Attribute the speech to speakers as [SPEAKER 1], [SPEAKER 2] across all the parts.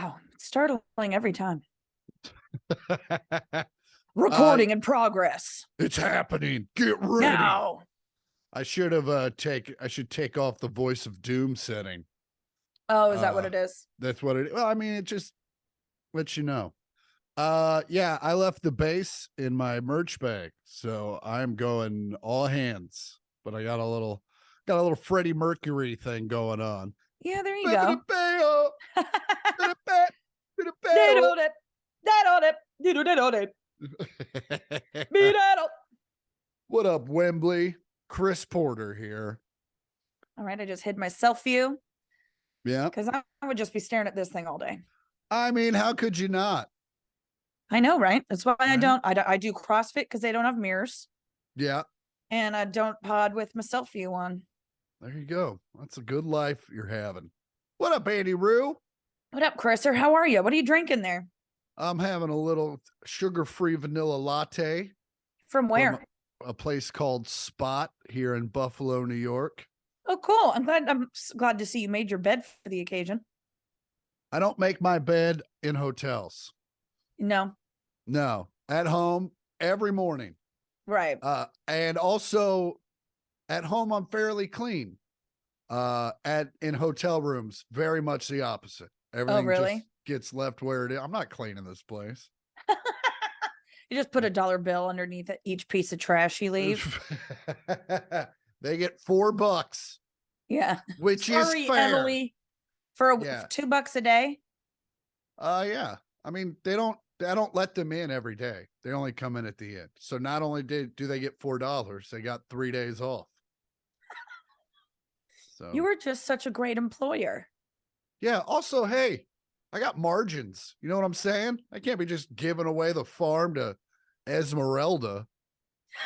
[SPEAKER 1] Wow, it's startling every time.
[SPEAKER 2] uh,
[SPEAKER 1] Recording in progress.
[SPEAKER 2] it's happening. Get ready.
[SPEAKER 1] Now.
[SPEAKER 2] I should have I should take off the voice of doom setting.
[SPEAKER 1] Oh, is that what it is?
[SPEAKER 2] That's what it. Well, I mean, it just lets you know. Yeah, I left the base in my merch bag, so I'm going all hands. But I got a little Freddie Mercury thing going on.
[SPEAKER 1] Yeah, there you go.
[SPEAKER 2] What up, Wembley? Chris Porter here.
[SPEAKER 1] All right, I just hid my self view.
[SPEAKER 2] Yeah,
[SPEAKER 1] because I would just be staring at this thing all day.
[SPEAKER 2] I mean, how could you not?
[SPEAKER 1] I know, right? That's why
[SPEAKER 2] Right?
[SPEAKER 1] I do CrossFit because they don't have mirrors.
[SPEAKER 2] Yeah.
[SPEAKER 1] And I don't pod with my self view on.
[SPEAKER 2] There you go. That's a good life you're having. What up, Andy Rue?
[SPEAKER 1] What up, Chriser? How are you? What are you drinking there?
[SPEAKER 2] I'm having a little sugar-free vanilla latte.
[SPEAKER 1] From where?
[SPEAKER 2] From a place called Spot here in Buffalo, New York.
[SPEAKER 1] Oh, cool. I'm glad to see you made your bed for the occasion.
[SPEAKER 2] I don't make my bed in hotels.
[SPEAKER 1] No.
[SPEAKER 2] At home every morning.
[SPEAKER 1] Right.
[SPEAKER 2] And also at home, I'm fairly clean. In hotel rooms, very much the opposite. Everything
[SPEAKER 1] really?
[SPEAKER 2] just gets left where it is. I'm not cleaning this place.
[SPEAKER 1] You just put a $1 bill underneath each piece of trash you leave.
[SPEAKER 2] They get $4.
[SPEAKER 1] Yeah.
[SPEAKER 2] Which
[SPEAKER 1] Sorry,
[SPEAKER 2] is fair.
[SPEAKER 1] Emily, for $2 a day.
[SPEAKER 2] Yeah. I mean, I don't let them in every day. They only come in at the end. So not only do they get $4, they got 3 days off. So
[SPEAKER 1] you were just such a great employer.
[SPEAKER 2] Yeah. Also, hey, I got margins. You know what I'm saying? I can't be just giving away the farm to Esmeralda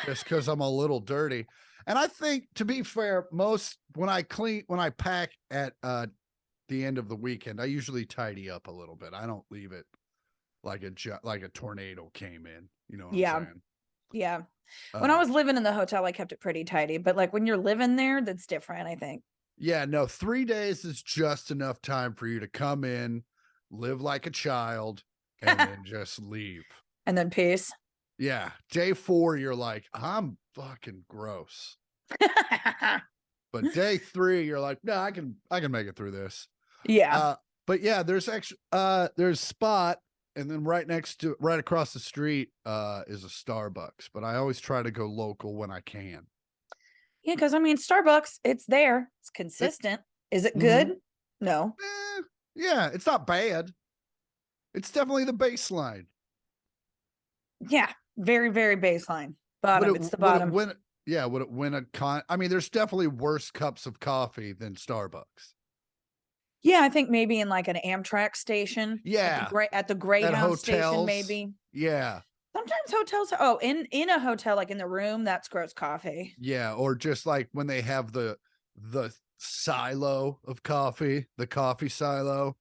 [SPEAKER 2] just because I'm a little dirty. And I think, to be fair, when I pack at the end of the weekend, I usually tidy up a little bit. I don't leave it like a tornado came in. You know what I'm saying?
[SPEAKER 1] Yeah. When I was living in the hotel, I kept it pretty tidy. But like when you're living there, that's different, I think.
[SPEAKER 2] Yeah, no, 3 days is just enough time for you to come in, live like a child, and then just leave.
[SPEAKER 1] And then peace.
[SPEAKER 2] Yeah. Day 4, you're like, I'm fucking gross. But day 3, you're like, no, I can make it through this.
[SPEAKER 1] Yeah.
[SPEAKER 2] But yeah, there's Spot, and then right across the street is a Starbucks. But I always try to go local when I can.
[SPEAKER 1] Yeah, because I mean, Starbucks, it's there. It's consistent. Is it good? Mm-hmm. No.
[SPEAKER 2] Yeah, it's not bad. It's definitely the baseline.
[SPEAKER 1] Yeah, very, very baseline. Bottom. It's the bottom.
[SPEAKER 2] Would it win I mean, there's definitely worse cups of coffee than Starbucks.
[SPEAKER 1] Yeah, I think maybe in like an Amtrak station.
[SPEAKER 2] Yeah.
[SPEAKER 1] At the Greyhound station, maybe.
[SPEAKER 2] Yeah.
[SPEAKER 1] Sometimes hotels in a hotel, like in the room, that's gross coffee.
[SPEAKER 2] Yeah, or just like when they have the silo of coffee, the coffee silo.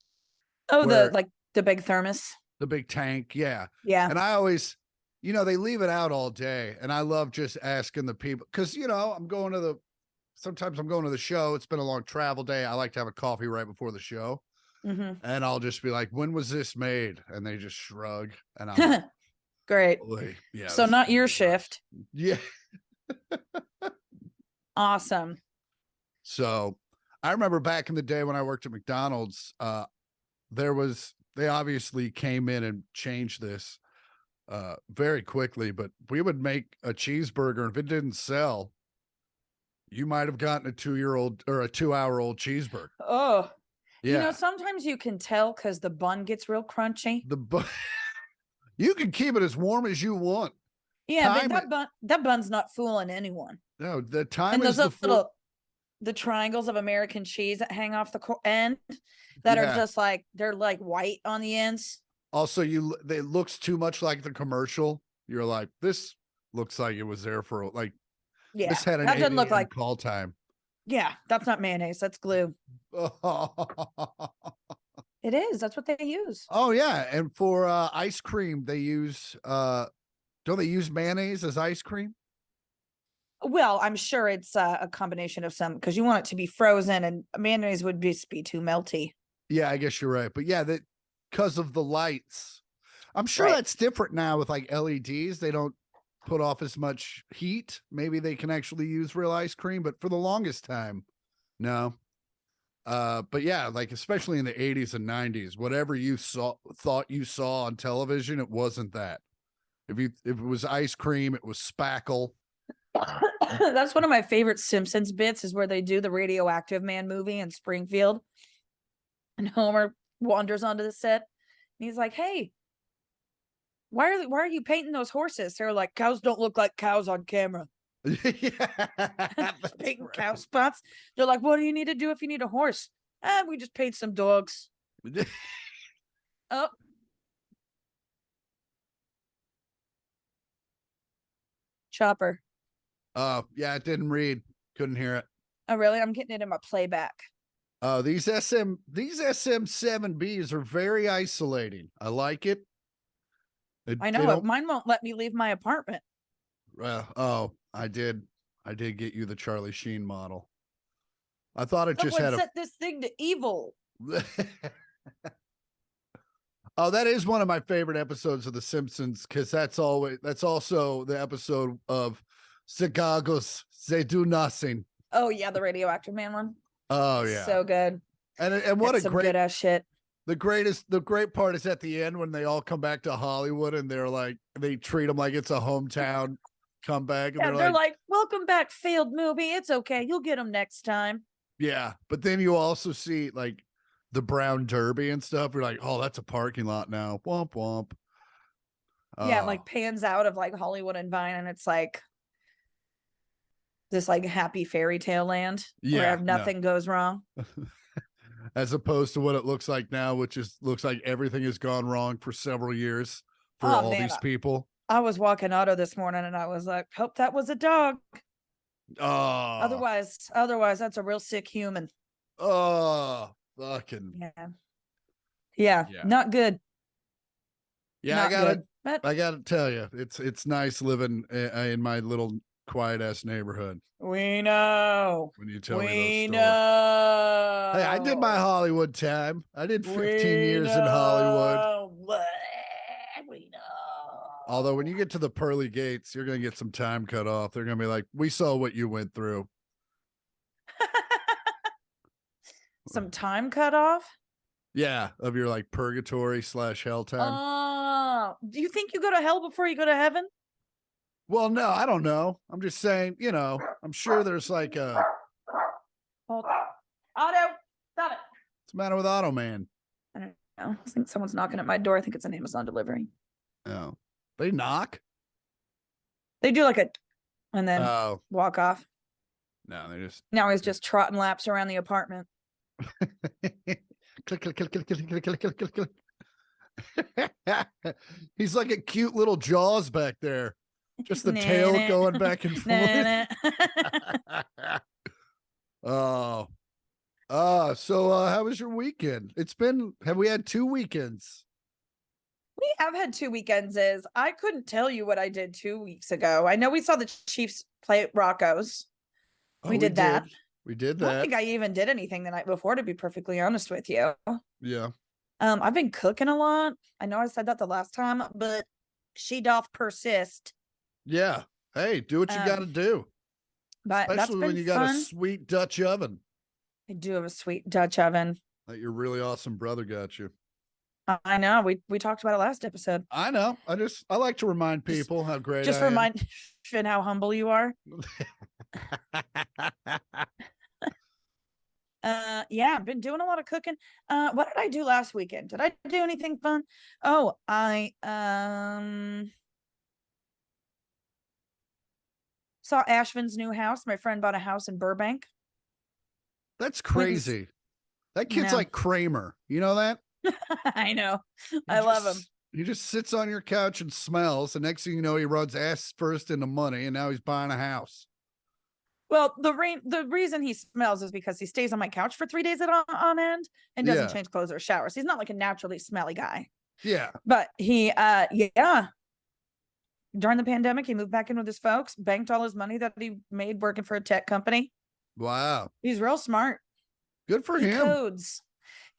[SPEAKER 1] Oh, the big thermos.
[SPEAKER 2] The big tank, yeah.
[SPEAKER 1] Yeah.
[SPEAKER 2] And I always, they leave it out all day. And I love just asking the people, because sometimes I'm going to the show. It's been a long travel day. I like to have a coffee right before the show.
[SPEAKER 1] Mm-hmm.
[SPEAKER 2] And I'll just be like, when was this made? And they just shrug. And I'm like,
[SPEAKER 1] great.
[SPEAKER 2] Yeah.
[SPEAKER 1] So not your shift.
[SPEAKER 2] Yeah.
[SPEAKER 1] Awesome.
[SPEAKER 2] So I remember back in the day when I worked at McDonald's, they obviously came in and changed this very quickly, but we would make a cheeseburger. And if it didn't sell, you might have gotten a 2-year-old or a 2-hour-old cheeseburger.
[SPEAKER 1] Oh,
[SPEAKER 2] yeah.
[SPEAKER 1] Sometimes you can tell because the bun gets real crunchy.
[SPEAKER 2] You can keep it as warm as you want.
[SPEAKER 1] Yeah, but that bun's not fooling anyone.
[SPEAKER 2] No, the time
[SPEAKER 1] and
[SPEAKER 2] is
[SPEAKER 1] the triangles of American cheese that hang off the end that are just like, they're like white on the ends.
[SPEAKER 2] Also, it looks too much like the commercial. You're like, this looks like it was there for this had an that doesn't look like call time.
[SPEAKER 1] Yeah, that's not mayonnaise. That's glue. It is. That's what they use.
[SPEAKER 2] Oh yeah, and for ice cream, they use don't they use mayonnaise as ice cream?
[SPEAKER 1] Well, I'm sure it's a combination of some, because you want it to be frozen, and mayonnaise would just be too melty.
[SPEAKER 2] Yeah, I guess you're right. But yeah, because of the lights. I'm sure
[SPEAKER 1] Right.
[SPEAKER 2] that's different now with like LEDs. They don't put off as much heat. Maybe they can actually use real ice cream, but for the longest time, no. But yeah, like especially in the 80s and 90s, whatever you thought you saw on television, it wasn't that. If it was ice cream, it was spackle.
[SPEAKER 1] That's one of my favorite Simpsons bits is where they do the Radioactive Man movie in Springfield. And Homer wanders onto the set and he's like, "Hey, why are you painting those horses?" They're like, "Cows don't look like cows on camera."
[SPEAKER 2] Yeah,
[SPEAKER 1] Painting cow spots. They're like, "What do you need to do if you need a horse?" We just paint some dogs. Oh, Chopper.
[SPEAKER 2] Oh, yeah, it didn't read. Couldn't hear it.
[SPEAKER 1] Oh, really? I'm getting it in my playback.
[SPEAKER 2] Oh, these SM7Bs are very isolating. I like it.
[SPEAKER 1] I know it. Mine won't let me leave my apartment.
[SPEAKER 2] Oh, I did get you the Charlie Sheen model. I thought it
[SPEAKER 1] Someone
[SPEAKER 2] just had
[SPEAKER 1] set this thing to evil.
[SPEAKER 2] Oh, that is one of my favorite episodes of The Simpsons because that's also the episode of Zigagos. They do nothing.
[SPEAKER 1] Oh yeah, the Radioactive Man one.
[SPEAKER 2] Oh yeah,
[SPEAKER 1] so good.
[SPEAKER 2] And what
[SPEAKER 1] That's
[SPEAKER 2] a great
[SPEAKER 1] good ass shit.
[SPEAKER 2] The great part is at the end when they all come back to Hollywood and they're like, they treat them like it's a hometown comeback. And
[SPEAKER 1] Yeah, they're like, "Welcome back, failed movie. It's okay. You'll get them next time."
[SPEAKER 2] yeah. But then you also see like the Brown Derby and stuff. You're like, oh, that's a parking lot now. Womp womp.
[SPEAKER 1] Yeah, like pans out of like Hollywood and Vine, and it's like this like happy fairy tale land where nothing goes wrong.
[SPEAKER 2] As opposed to what it looks like now, which looks like everything has gone wrong for several years for all these people.
[SPEAKER 1] I was walking auto this morning and I was like, hope that was a dog.
[SPEAKER 2] Oh,
[SPEAKER 1] otherwise that's a real sick human.
[SPEAKER 2] Oh, fucking
[SPEAKER 1] yeah. Not good.
[SPEAKER 2] Yeah, not I gotta tell you, it's nice living in my little quiet ass neighborhood.
[SPEAKER 1] We know.
[SPEAKER 2] When you tell me those stories. Hey, I did my Hollywood time. I did 15 years in Hollywood.
[SPEAKER 1] We know.
[SPEAKER 2] Although when you get to the pearly gates, you're gonna get some time cut off. They're gonna be like, "We saw what you went through."
[SPEAKER 1] Some time cut off?
[SPEAKER 2] Yeah, of your like purgatory / hell time.
[SPEAKER 1] Oh, do you think you go to hell before you go to heaven?
[SPEAKER 2] Well, no, I don't know. I'm just saying, I'm sure there's like a
[SPEAKER 1] Otto, stop it.
[SPEAKER 2] What's the matter with Otto Man?
[SPEAKER 1] I don't know. I think someone's knocking at my door. I think it's an Amazon delivery.
[SPEAKER 2] Oh, they knock?
[SPEAKER 1] They do like a, and then walk off.
[SPEAKER 2] No, they just.
[SPEAKER 1] Now he's just trotting laps around the apartment.
[SPEAKER 2] Click, click, click, click, click, click, click, click, click, click. He's like a cute little Jaws back there. Just the tail going back and forth. So how was your weekend? Have we had 2 weekends?
[SPEAKER 1] We have had 2 weekends. I couldn't tell you what I did 2 weeks ago. I know we saw the Chiefs play at Rocco's. We did that.
[SPEAKER 2] We did that.
[SPEAKER 1] I don't think I even did anything the night before, to be perfectly honest with you.
[SPEAKER 2] Yeah.
[SPEAKER 1] I've been cooking a lot. I know I said that the last time, but she doth persist.
[SPEAKER 2] Yeah. Hey, do what you got to do.
[SPEAKER 1] But
[SPEAKER 2] especially when you got a sweet Dutch oven.
[SPEAKER 1] I do have a sweet Dutch oven
[SPEAKER 2] that your really awesome brother got you.
[SPEAKER 1] I know. We talked about it last episode.
[SPEAKER 2] I know. I like to remind people how great I am.
[SPEAKER 1] Remind Finn how humble you are. Yeah, I've been doing a lot of cooking. What did I do last weekend? Did I do anything fun? Oh, I saw Ashvin's new house. My friend bought a house in Burbank.
[SPEAKER 2] That's crazy. That kid's like Kramer. You know that?
[SPEAKER 1] I know. I love him.
[SPEAKER 2] He just sits on your couch and smells. The next thing you know, he runs ass first into money, and now he's buying a house.
[SPEAKER 1] Well, the reason he smells is because he stays on my couch for 3 days on end and doesn't change clothes or showers. He's not like a naturally smelly guy.
[SPEAKER 2] Yeah.
[SPEAKER 1] But he, during the pandemic, he moved back in with his folks, banked all his money that he made working for a tech company.
[SPEAKER 2] Wow.
[SPEAKER 1] He's real smart.
[SPEAKER 2] Good for him.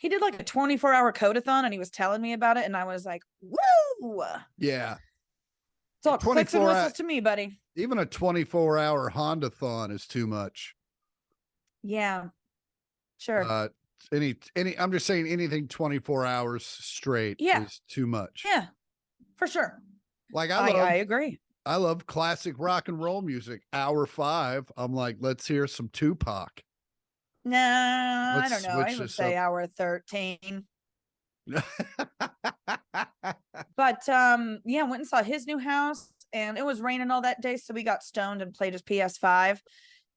[SPEAKER 1] he did like a 24-hour codathon and he was telling me about it. And I was like, woo!
[SPEAKER 2] Yeah.
[SPEAKER 1] It's all clicks and
[SPEAKER 2] 24
[SPEAKER 1] whistles to me, buddy.
[SPEAKER 2] Even a 24-hour Honda-thon is too much.
[SPEAKER 1] Yeah. Sure.
[SPEAKER 2] I'm just saying anything 24 hours straight is too much.
[SPEAKER 1] Yeah, for sure.
[SPEAKER 2] Like
[SPEAKER 1] I agree.
[SPEAKER 2] I love classic rock and roll music. Hour 5, I'm like, let's hear some Tupac.
[SPEAKER 1] No, I don't know. I would
[SPEAKER 2] this
[SPEAKER 1] say
[SPEAKER 2] up.
[SPEAKER 1] hour 13. But yeah, went and saw his new house and it was raining all that day. So we got stoned and played his PS5.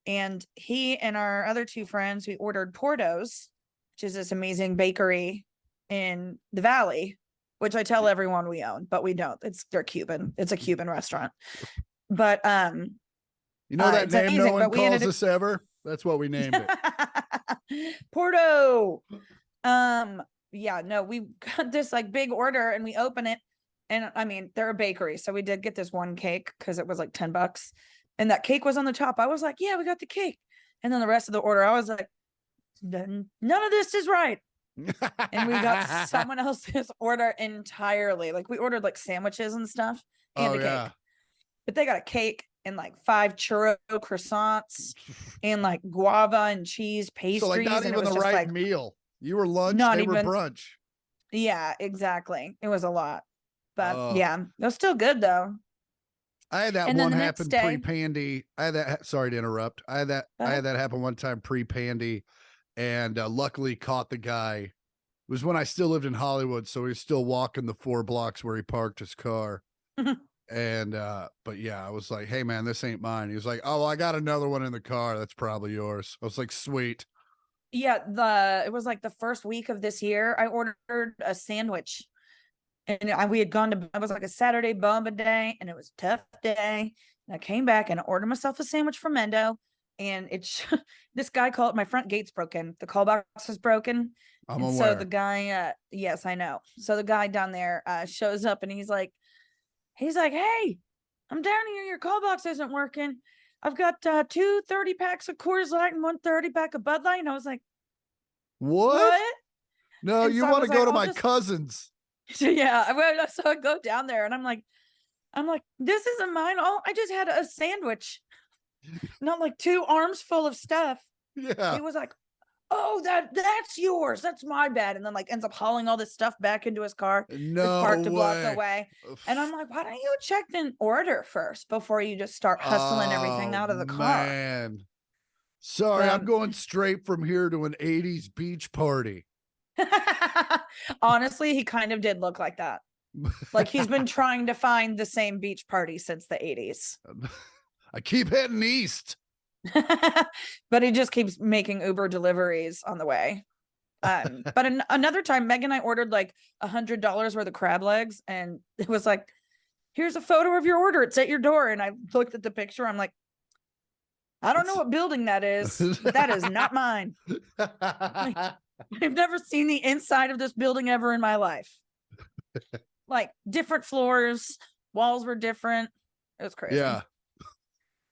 [SPEAKER 1] And he and our other two friends, we ordered Porto's, which is this amazing bakery in the Valley, which I tell everyone we own, but we don't. They're Cuban. It's a Cuban restaurant. But
[SPEAKER 2] you know that name
[SPEAKER 1] amazing,
[SPEAKER 2] no one calls us ever? That's what we named
[SPEAKER 1] it. Porto. Yeah, no, we got this like big order and we open it. And I mean, they're a bakery. So we did get this one cake because it was like $10. And that cake was on the top. I was like, yeah, we got the cake. And then the rest of the order, I was like, none of this is right. And we got someone else's order entirely. Like we ordered like sandwiches and stuff and cake. But they got a cake and like 5 churro croissants and like guava and cheese pastries. So like
[SPEAKER 2] not even the right meal. You were lunch, they were brunch.
[SPEAKER 1] Yeah, exactly. It was a lot. But yeah, it was still good though.
[SPEAKER 2] I had that one happen pre-Pandy. Sorry to interrupt. I had that happen one time pre-Pandy, and luckily caught the guy. It was when I still lived in Hollywood, so he was still walking the 4 blocks where he parked his car. And but yeah, I was like, hey man, this ain't mine. He was like, oh, I got another one in the car. That's probably yours. I was like, sweet.
[SPEAKER 1] Yeah, it was like the first week of this year. I ordered a sandwich. And we had gone to, it was like a Saturday bomba day and it was a tough day. And I came back and I ordered myself a sandwich from Mendo. And this guy called, my front gate's broken. The call box is broken.
[SPEAKER 2] I'm
[SPEAKER 1] and
[SPEAKER 2] aware.
[SPEAKER 1] So the guy, yes, I know. So the guy down there shows up and he's like, hey, I'm down here. Your call box isn't working. I've got 2 30-packs of Coors Light and 1 30-pack of Bud Light. And I was like,
[SPEAKER 2] what? No, you want to go to my cousin's.
[SPEAKER 1] So yeah, so I go down there and I'm like, this isn't mine. Oh, I just had a sandwich, not like 2 arms full of stuff.
[SPEAKER 2] Yeah.
[SPEAKER 1] He was like, oh, that's yours. That's my bad. And then like ends up hauling all this stuff back into his car.
[SPEAKER 2] No
[SPEAKER 1] parked a block
[SPEAKER 2] way.
[SPEAKER 1] away. And I'm like, why don't you check an order first before you just start hustling everything out of the car?
[SPEAKER 2] Man. Sorry, I'm going straight from here to an 80s beach party.
[SPEAKER 1] Honestly, he kind of did look like that. Like he's been trying to find the same beach party since the 80s.
[SPEAKER 2] I keep heading east.
[SPEAKER 1] But he just keeps making Uber deliveries on the way. But another time, Meg and I ordered like $100 worth of crab legs, and it was like, here's a photo of your order. It's at your door. And I looked at the picture. I'm like, I don't know what building that is. That is not mine. I've never seen the inside of this building ever in my life. Like different floors, walls were different. It was crazy.
[SPEAKER 2] Yeah.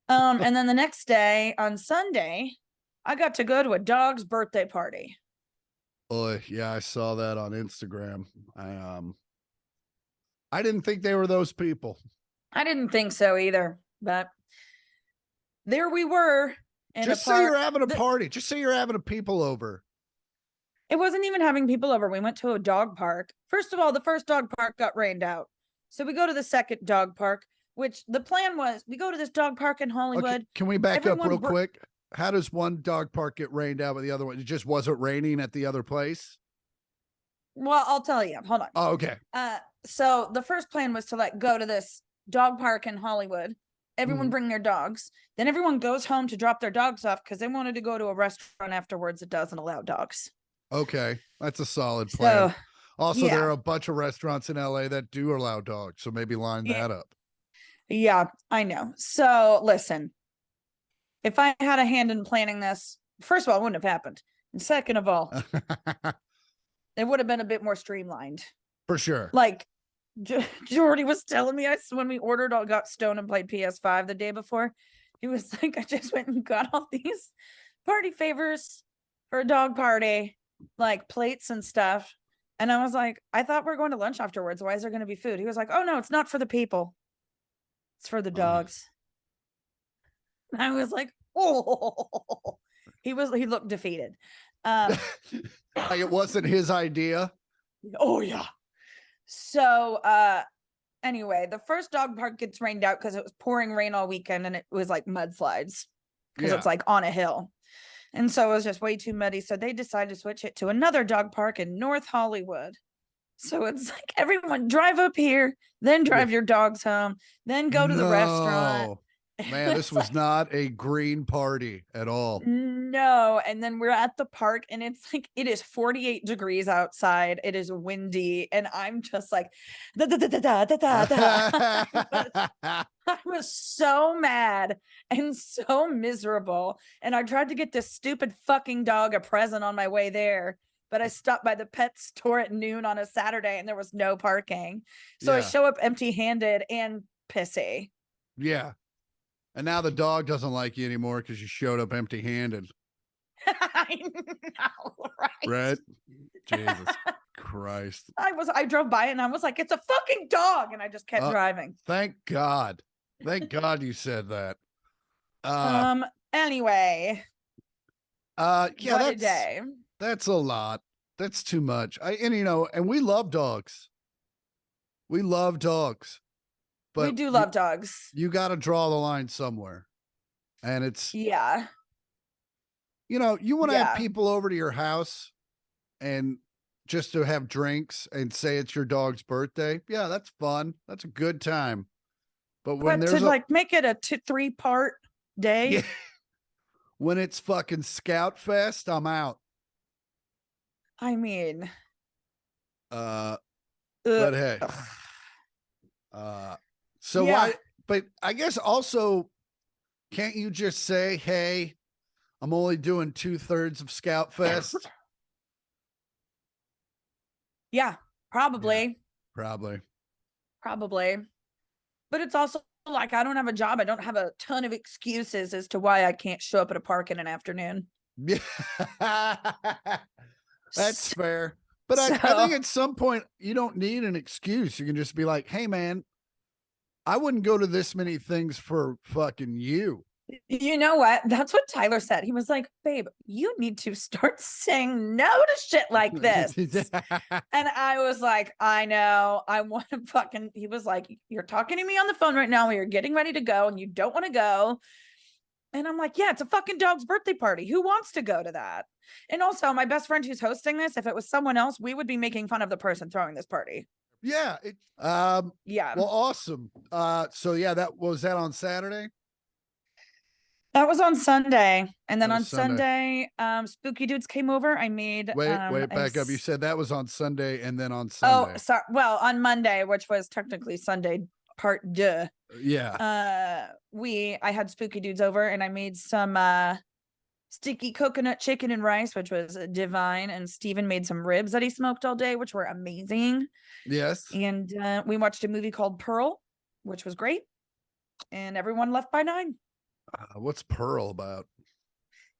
[SPEAKER 1] And then the next day on Sunday, I got to go to a dog's birthday party.
[SPEAKER 2] Oh, yeah, I saw that on Instagram. I didn't think they were those people.
[SPEAKER 1] I didn't think so either, but there we were.
[SPEAKER 2] Just say you're having a party. Just say you're having a people over.
[SPEAKER 1] It wasn't even having people over. We went to a dog park. First of all, the first dog park got rained out. So we go to the second dog park, which the plan was we go to this dog park in Hollywood. Okay,
[SPEAKER 2] can we back up real quick? How does one dog park get rained out with the other one? It just wasn't raining at the other place?
[SPEAKER 1] Well, I'll tell you. Hold on.
[SPEAKER 2] Oh, okay.
[SPEAKER 1] So the first plan was to like go to this dog park in Hollywood. Everyone bring their dogs. Then everyone goes home to drop their dogs off because they wanted to go to a restaurant afterwards that doesn't allow dogs.
[SPEAKER 2] Okay, that's a solid plan.
[SPEAKER 1] So,
[SPEAKER 2] also, there are a bunch of restaurants in LA that do allow dogs, so maybe line that up.
[SPEAKER 1] Yeah, I know. So listen, if I had a hand in planning this, first of all, it wouldn't have happened. And second of all, it would have been a bit more streamlined.
[SPEAKER 2] For sure.
[SPEAKER 1] Like Jordy was telling me, when we got stoned and played PS5 the day before, he was like, I just went and got all these party favors for a dog party. like plates and stuff. And I was like, I thought we are going to lunch afterwards. Why is there going to be food? He was like, oh no, it's not for the people. It's for the dogs. And I was like, oh, he looked defeated.
[SPEAKER 2] Like it wasn't his idea.
[SPEAKER 1] Oh yeah. So anyway, the first dog park gets rained out because it was pouring rain all weekend and it was like mudslides because it's like on a hill. And so it was just way too muddy. So they decided to switch it to another dog park in North Hollywood. So it's like everyone drive up here, then drive your dogs home, then go to the restaurant.
[SPEAKER 2] Man, this was not a green party at all.
[SPEAKER 1] No. And then we're at the park and it's like, it is 48 degrees outside. It is windy. And I'm just like, da, da, da, da, da, da, da. I was so mad and so miserable. And I tried to get this stupid fucking dog a present on my way there. But I stopped by the pet store at noon on a Saturday and there was no parking. So I show up empty handed and pissy.
[SPEAKER 2] Yeah. And now the dog doesn't like you anymore because you showed up empty handed.
[SPEAKER 1] I know, right?
[SPEAKER 2] Right? Jesus Christ.
[SPEAKER 1] I drove by it and I was like, it's a fucking dog. And I just kept driving.
[SPEAKER 2] Thank God. Thank God you said that.
[SPEAKER 1] Anyway.
[SPEAKER 2] Yeah, that's a lot. That's too much. And we love dogs. We love dogs. But
[SPEAKER 1] we do love dogs.
[SPEAKER 2] You got to draw the line somewhere. And it's, you want to have people over to your house and just to have drinks and say it's your dog's birthday. Yeah, that's fun. That's a good time. But when there's
[SPEAKER 1] like make it a 3-part day.
[SPEAKER 2] When it's fucking Scout Fest, I'm out.
[SPEAKER 1] I mean,
[SPEAKER 2] but hey, but I guess also, can't you just say, hey, I'm only doing 2/3 of Scout Fest?
[SPEAKER 1] Yeah, probably.
[SPEAKER 2] Yeah,
[SPEAKER 1] probably. But it's also like, I don't have a job. I don't have a ton of excuses as to why I can't show up at a park in an afternoon.
[SPEAKER 2] Yeah, that's fair. But I think at some point you don't need an excuse. You can just be like, hey man, I wouldn't go to this many things for fucking you.
[SPEAKER 1] You know what? That's what Tyler said. He was like, babe, you need to start saying no to shit like this. And I was like, I know. I want to fucking, he was like, you're talking to me on the phone right now. You're getting ready to go and you don't want to go. And I'm like, yeah, it's a fucking dog's birthday party. Who wants to go to that? And also, my best friend who's hosting this, if it was someone else, we would be making fun of the person throwing this party.
[SPEAKER 2] Yeah.
[SPEAKER 1] Yeah.
[SPEAKER 2] Well, awesome. So yeah, that was on Saturday.
[SPEAKER 1] That was on Sunday. And then on Sunday, Spooky Dudes came over. I made
[SPEAKER 2] wait, back up. You said that was on Sunday and then on Sunday.
[SPEAKER 1] Oh, sorry. Well, on Monday, which was technically Sunday part 2.
[SPEAKER 2] Yeah.
[SPEAKER 1] I had Spooky Dudes over and I made some sticky coconut chicken and rice, which was divine. And Steven made some ribs that he smoked all day, which were amazing.
[SPEAKER 2] Yes.
[SPEAKER 1] And we watched a movie called Pearl, which was great. And everyone left by 9.
[SPEAKER 2] What's Pearl about?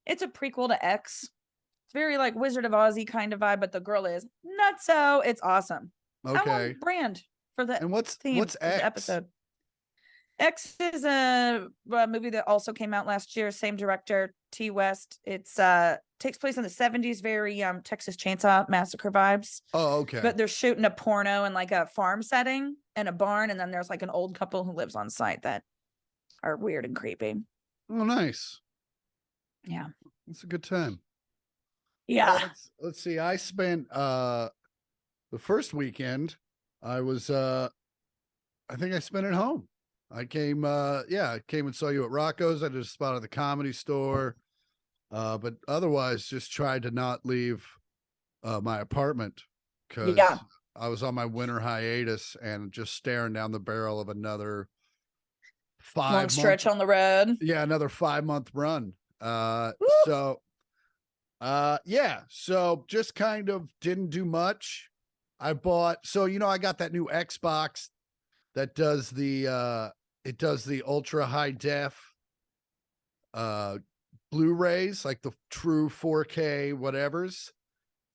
[SPEAKER 1] It's a prequel to X. It's very like Wizard of Ozzy kind of vibe, but the girl is nutso. It's awesome.
[SPEAKER 2] Okay.
[SPEAKER 1] Brand for the
[SPEAKER 2] what's
[SPEAKER 1] X? The episode. X is a movie that also came out last year. Same director, T. West. It's takes place in the 70s. Very Texas Chainsaw Massacre vibes.
[SPEAKER 2] Oh, okay.
[SPEAKER 1] But they're shooting a porno in like a farm setting in a barn, and then there's like an old couple who lives on site that are weird and creepy.
[SPEAKER 2] Oh, nice.
[SPEAKER 1] Yeah.
[SPEAKER 2] It's a good time.
[SPEAKER 1] Yeah.
[SPEAKER 2] Let's see. I spent the first weekend I was I think I spent at home. I came I came and saw you at Rocco's. I did a spot at the Comedy Store. But otherwise just tried to not leave my apartment because I was on my winter hiatus and just staring down the barrel of another 5
[SPEAKER 1] stretch on the road.
[SPEAKER 2] Yeah, another 5-month run. So just kind of didn't do much. I got that new Xbox that does the ultra high def Blu-rays, like the true 4K whatevers.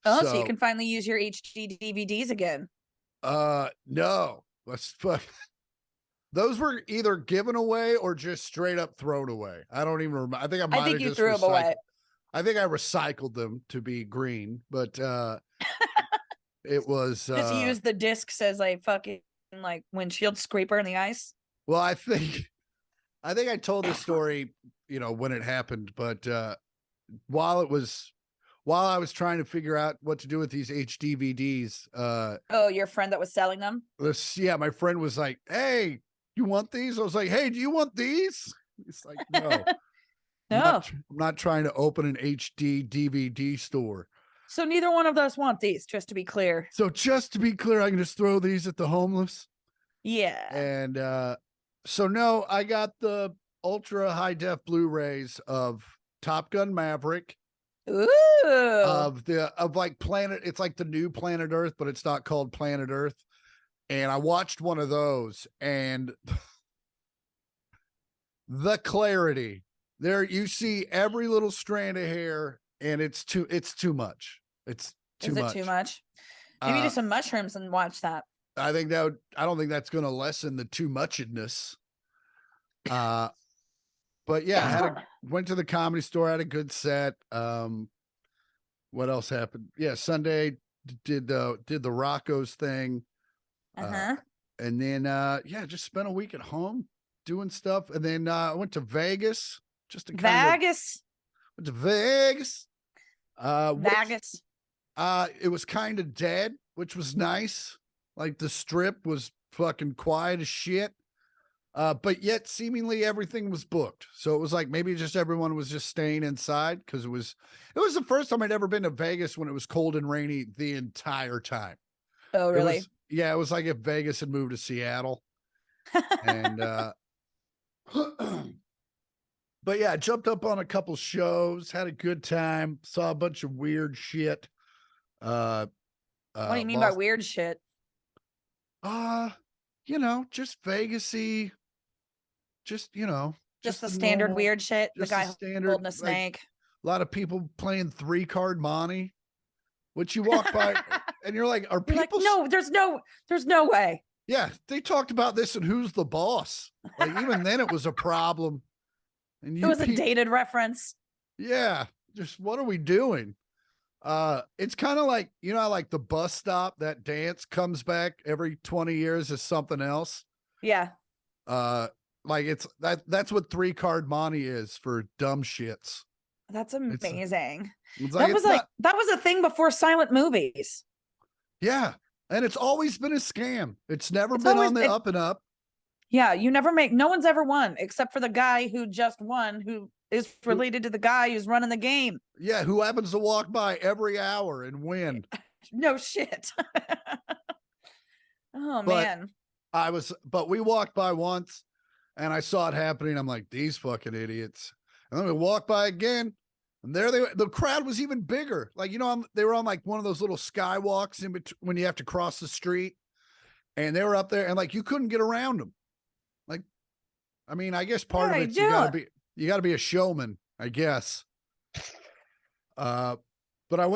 [SPEAKER 1] Oh, so you
[SPEAKER 2] So
[SPEAKER 1] can finally use your HD DVDs again.
[SPEAKER 2] no, let's fuck. Those were either given away or just straight up thrown away. I don't even remember. I think I
[SPEAKER 1] I
[SPEAKER 2] might
[SPEAKER 1] think
[SPEAKER 2] have
[SPEAKER 1] you
[SPEAKER 2] just
[SPEAKER 1] threw them away.
[SPEAKER 2] recycled. I think I recycled them to be green, but it was
[SPEAKER 1] Just use the discs as a fucking like windshield scraper in the ice.
[SPEAKER 2] well, I think I told this story, when it happened, but while I was trying to figure out what to do with these HDVDs,
[SPEAKER 1] Oh, your friend that was selling them?
[SPEAKER 2] my friend was like, "Hey, you want these?" I was like, "Hey, do you want these?" He's like, "No,
[SPEAKER 1] No.
[SPEAKER 2] I'm not trying to open an HD DVD store."
[SPEAKER 1] So neither one of us want these, just to be clear.
[SPEAKER 2] So just to be clear, I can just throw these at the homeless.
[SPEAKER 1] Yeah.
[SPEAKER 2] And so no, I got the ultra high def Blu-rays of Top Gun Maverick,
[SPEAKER 1] Ooh.
[SPEAKER 2] of like Planet, it's like the new Planet Earth, but it's not called Planet Earth. And I watched one of those, and the clarity there, you see every little strand of hair, and it's too much. It's too
[SPEAKER 1] Is it
[SPEAKER 2] much.
[SPEAKER 1] too much? Maybe do some mushrooms and watch that.
[SPEAKER 2] I don't think that's going to lessen the too muchedness. But yeah, went to the Comedy Store, had a good set. What else happened? Yeah, Sunday did the Rocco's thing.
[SPEAKER 1] Uh-huh.
[SPEAKER 2] And then just spent a week at home doing stuff. And then I went to Vegas just to
[SPEAKER 1] Vegas.
[SPEAKER 2] went to Vegas.
[SPEAKER 1] Vegas.
[SPEAKER 2] It was kind of dead, which was nice. Like the strip was fucking quiet as shit. But yet seemingly everything was booked. So it was like maybe just everyone was just staying inside because it was the first time I'd ever been to Vegas when it was cold and rainy the entire time.
[SPEAKER 1] Oh, really?
[SPEAKER 2] It was like if Vegas had moved to Seattle. And but yeah, I jumped up on a couple shows, had a good time, saw a bunch of weird shit.
[SPEAKER 1] What do you mean by weird shit?
[SPEAKER 2] Just Vegasy, just
[SPEAKER 1] Just the
[SPEAKER 2] the
[SPEAKER 1] standard
[SPEAKER 2] normal,
[SPEAKER 1] weird shit. The
[SPEAKER 2] just the
[SPEAKER 1] guy
[SPEAKER 2] standard,
[SPEAKER 1] holding a
[SPEAKER 2] like
[SPEAKER 1] snake.
[SPEAKER 2] a lot of people playing 3-card money, which you walk by and you're like, are
[SPEAKER 1] You're like,
[SPEAKER 2] people
[SPEAKER 1] no, there's no way.
[SPEAKER 2] Yeah, they talked about this and Who's the Boss. Like even then it was a problem. And
[SPEAKER 1] It was a dated reference.
[SPEAKER 2] Yeah, just what are we doing? It's kind of like, like the bus stop, that dance comes back every 20 years as something else.
[SPEAKER 1] Yeah.
[SPEAKER 2] Like that's what 3-card money is for dumb shits.
[SPEAKER 1] That's amazing.
[SPEAKER 2] It's like
[SPEAKER 1] that was a thing before silent movies.
[SPEAKER 2] Yeah. And it's always been a scam. It's never been on the up and up.
[SPEAKER 1] Yeah, no one's ever won except for the guy who just won, who is related to the guy who's running the game.
[SPEAKER 2] Yeah, who happens to walk by every hour and win.
[SPEAKER 1] No shit. Oh, man.
[SPEAKER 2] But we walked by once and I saw it happening. I'm like, these fucking idiots. And then we walked by again. And the crowd was even bigger. Like, they were on like one of those little skywalks in between when you have to cross the street. And they were up there and like, you couldn't get around them. Like, I mean, I guess part of it, you gotta be a showman, I guess. But I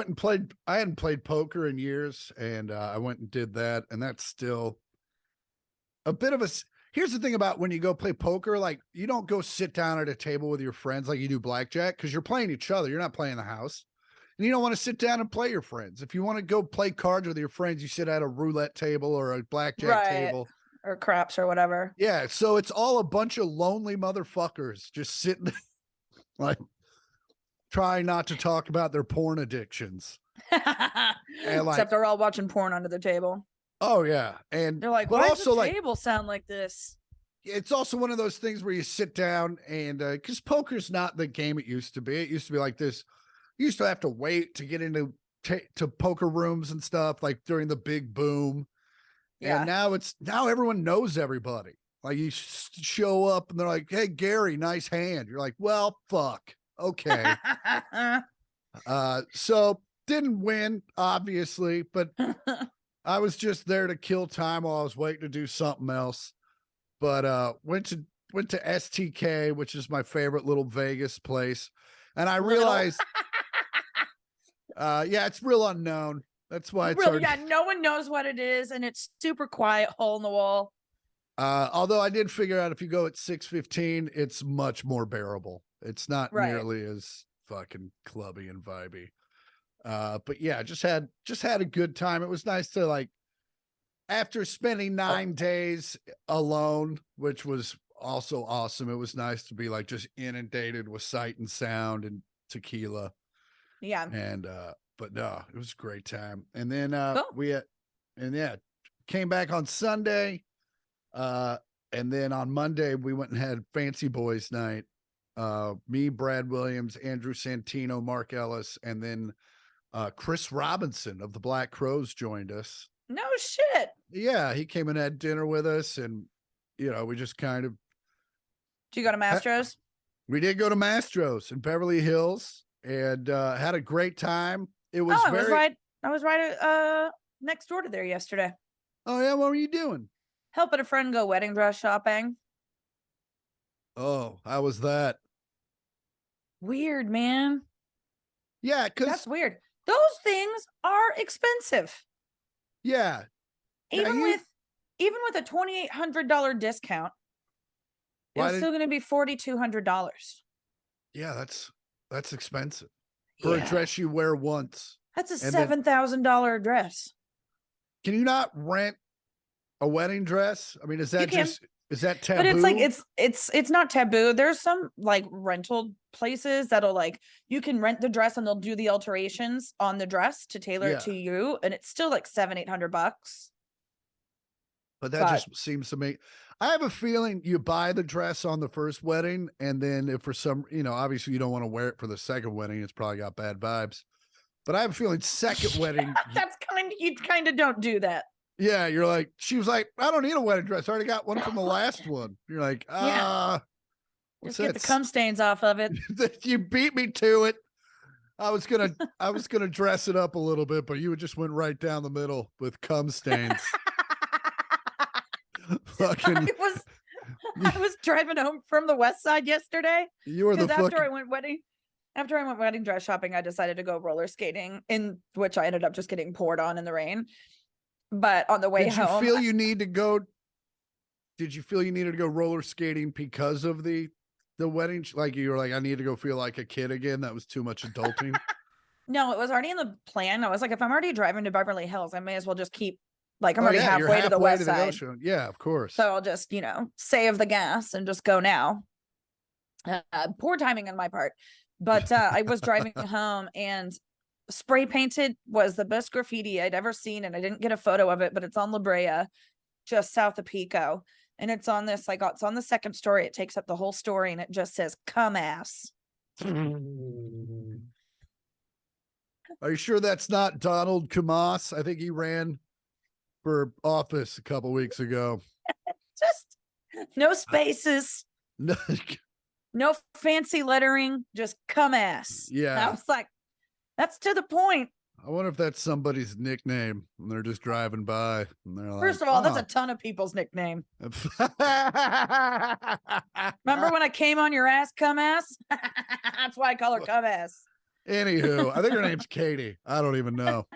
[SPEAKER 2] hadn't played poker in years and I went and did that. And that's still a bit of here's the thing about when you go play poker, like you don't go sit down at a table with your friends like you do blackjack because you're playing each other. You're not playing the house. And you don't want to sit down and play your friends. If you want to go play cards with your friends, you sit at a roulette table or a blackjack table.
[SPEAKER 1] Or craps or whatever.
[SPEAKER 2] Yeah. So it's all a bunch of lonely motherfuckers just sitting like trying not to talk about their porn addictions.
[SPEAKER 1] Except they're all watching porn under the table.
[SPEAKER 2] Oh yeah, and
[SPEAKER 1] they're like, why does the table sound like this?
[SPEAKER 2] It's also one of those things where you sit down and because poker's not the game it used to be. It used to be like this. You used to have to wait to get into to poker rooms and stuff like during the big boom. Yeah. And now everyone knows everybody. Like you show up and they're like, "Hey Gary, nice hand." You're like, "Well, fuck, okay." So didn't win obviously, but. I was just there to kill time while I was waiting to do something else. But went to STK, which is my favorite little Vegas place. And I realized Yeah, it's real unknown. That's why it's hard.
[SPEAKER 1] Yeah, no one knows what it is, and it's super quiet, hole in the wall.
[SPEAKER 2] Although I did figure out if you go at 6:15, it's much more bearable. It's not
[SPEAKER 1] Right.
[SPEAKER 2] nearly as fucking clubby and vibey. But yeah, just had a good time. It was nice to like after spending 9 days alone, which was also awesome. It was nice to be like just inundated with sight and sound and tequila.
[SPEAKER 1] Yeah.
[SPEAKER 2] And but no, it was a great time. And then
[SPEAKER 1] Cool.
[SPEAKER 2] and yeah, came back on Sunday. And then on Monday we went and had Fancy Boys night. Me, Brad Williams, Andrew Santino, Mark Ellis, and then Chris Robinson of the Black Crows joined us.
[SPEAKER 1] No shit.
[SPEAKER 2] Yeah, he came and had dinner with us, and we just kind of
[SPEAKER 1] Did you go to Mastro's?
[SPEAKER 2] we did go to Mastro's in Beverly Hills and had a great time. It was
[SPEAKER 1] I was right next door to there yesterday.
[SPEAKER 2] Oh yeah, what were you doing?
[SPEAKER 1] Helping a friend go wedding dress shopping.
[SPEAKER 2] Oh, how was that?
[SPEAKER 1] Weird, man.
[SPEAKER 2] Yeah,
[SPEAKER 1] That's weird. Those things are expensive.
[SPEAKER 2] Yeah.
[SPEAKER 1] Even with a $2,800 discount, it's still going to be $4,200.
[SPEAKER 2] Yeah, that's expensive for a dress you wear once.
[SPEAKER 1] That's a $7,000 dress.
[SPEAKER 2] Can you not rent a wedding dress? I mean, is that taboo?
[SPEAKER 1] But it's like it's not taboo. There's some like rental places that'll like you can rent the dress and they'll do the alterations on the dress to tailor it to you, and it's still like $700-800.
[SPEAKER 2] But that just seems to me. I have a feeling you buy the dress on the first wedding, and then if for some, obviously you don't want to wear it for the second wedding, it's probably got bad vibes. But I have a feeling second wedding,
[SPEAKER 1] you kind of don't do that.
[SPEAKER 2] Yeah, you're like, she was like, I don't need a wedding dress. I already got one from the last one. You're like,
[SPEAKER 1] just get the cum stains off of it.
[SPEAKER 2] You beat me to it. I was gonna dress it up a little bit, but you just went right down the middle with cum stains.
[SPEAKER 1] Fucking, I was driving home from the West Side yesterday.
[SPEAKER 2] You were
[SPEAKER 1] after I went wedding dress shopping, I decided to go roller skating, in which I ended up just getting poured on in the rain. But on the way home,
[SPEAKER 2] did you feel you needed to go roller skating because of the wedding? Like you were like, I need to go feel like a kid again. That was too much adulting.
[SPEAKER 1] No, it was already in the plan. I was like, if I'm already driving to Beverly Hills, I may as well just keep like I'm already halfway to the West Side.
[SPEAKER 2] Yeah, of course.
[SPEAKER 1] So I'll just, save the gas and just go now. Poor timing on my part. But I was driving home, and spray painted was the best graffiti I'd ever seen, and I didn't get a photo of it, but it's on La Brea, just south of Pico, and it's on this it's on the second story. It takes up the whole story, and it just says "cum ass."
[SPEAKER 2] Are you sure that's not Donald Kamas? I think he ran for office a couple weeks ago.
[SPEAKER 1] Just no spaces, no fancy lettering, just "cum ass."
[SPEAKER 2] Yeah,
[SPEAKER 1] I was like, that's to the point.
[SPEAKER 2] I wonder if that's somebody's nickname and they're just driving by and they're
[SPEAKER 1] First of all, that's a ton of people's nickname. Remember when I came on your ass, cum ass? That's why I call her cum ass.
[SPEAKER 2] Anywho, I think her name's Katie. I don't even know.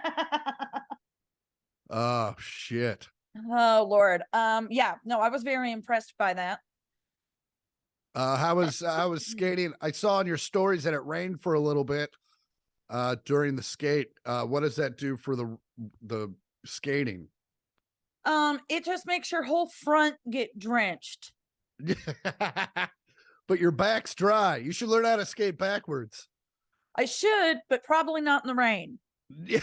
[SPEAKER 2] Oh shit.
[SPEAKER 1] Oh Lord. Yeah, no, I was very impressed by that.
[SPEAKER 2] I was skating. I saw in your stories that it rained for a little bit during the skate. What does that do for the skating?
[SPEAKER 1] It just makes your whole front get drenched.
[SPEAKER 2] But your back's dry. You should learn how to skate backwards.
[SPEAKER 1] I should, but probably not in the rain.
[SPEAKER 2] Yeah.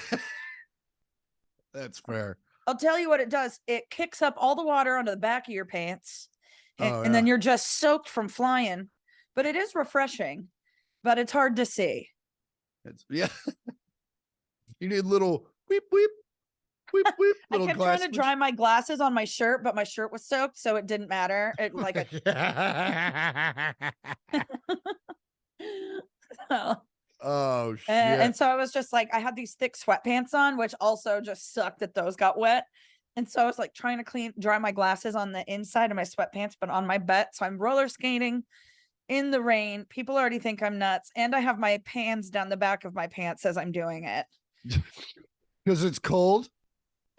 [SPEAKER 2] That's fair.
[SPEAKER 1] I'll tell you what it does. It kicks up all the water onto the back of your pants, and then you're just soaked from flying. But it is refreshing, but it's hard to see.
[SPEAKER 2] You need little weep, weep, weep, weep.
[SPEAKER 1] I kept trying to dry my glasses on my shirt, but my shirt was soaked, so it didn't matter. It like
[SPEAKER 2] Oh shit.
[SPEAKER 1] And so I was just like, I had these thick sweatpants on, which also just sucked that those got wet. And so I was like trying to dry my glasses on the inside of my sweatpants, but on my butt. So I'm roller skating in the rain. People already think I'm nuts. And I have my hands down the back of my pants as I'm doing it.
[SPEAKER 2] Because it's cold?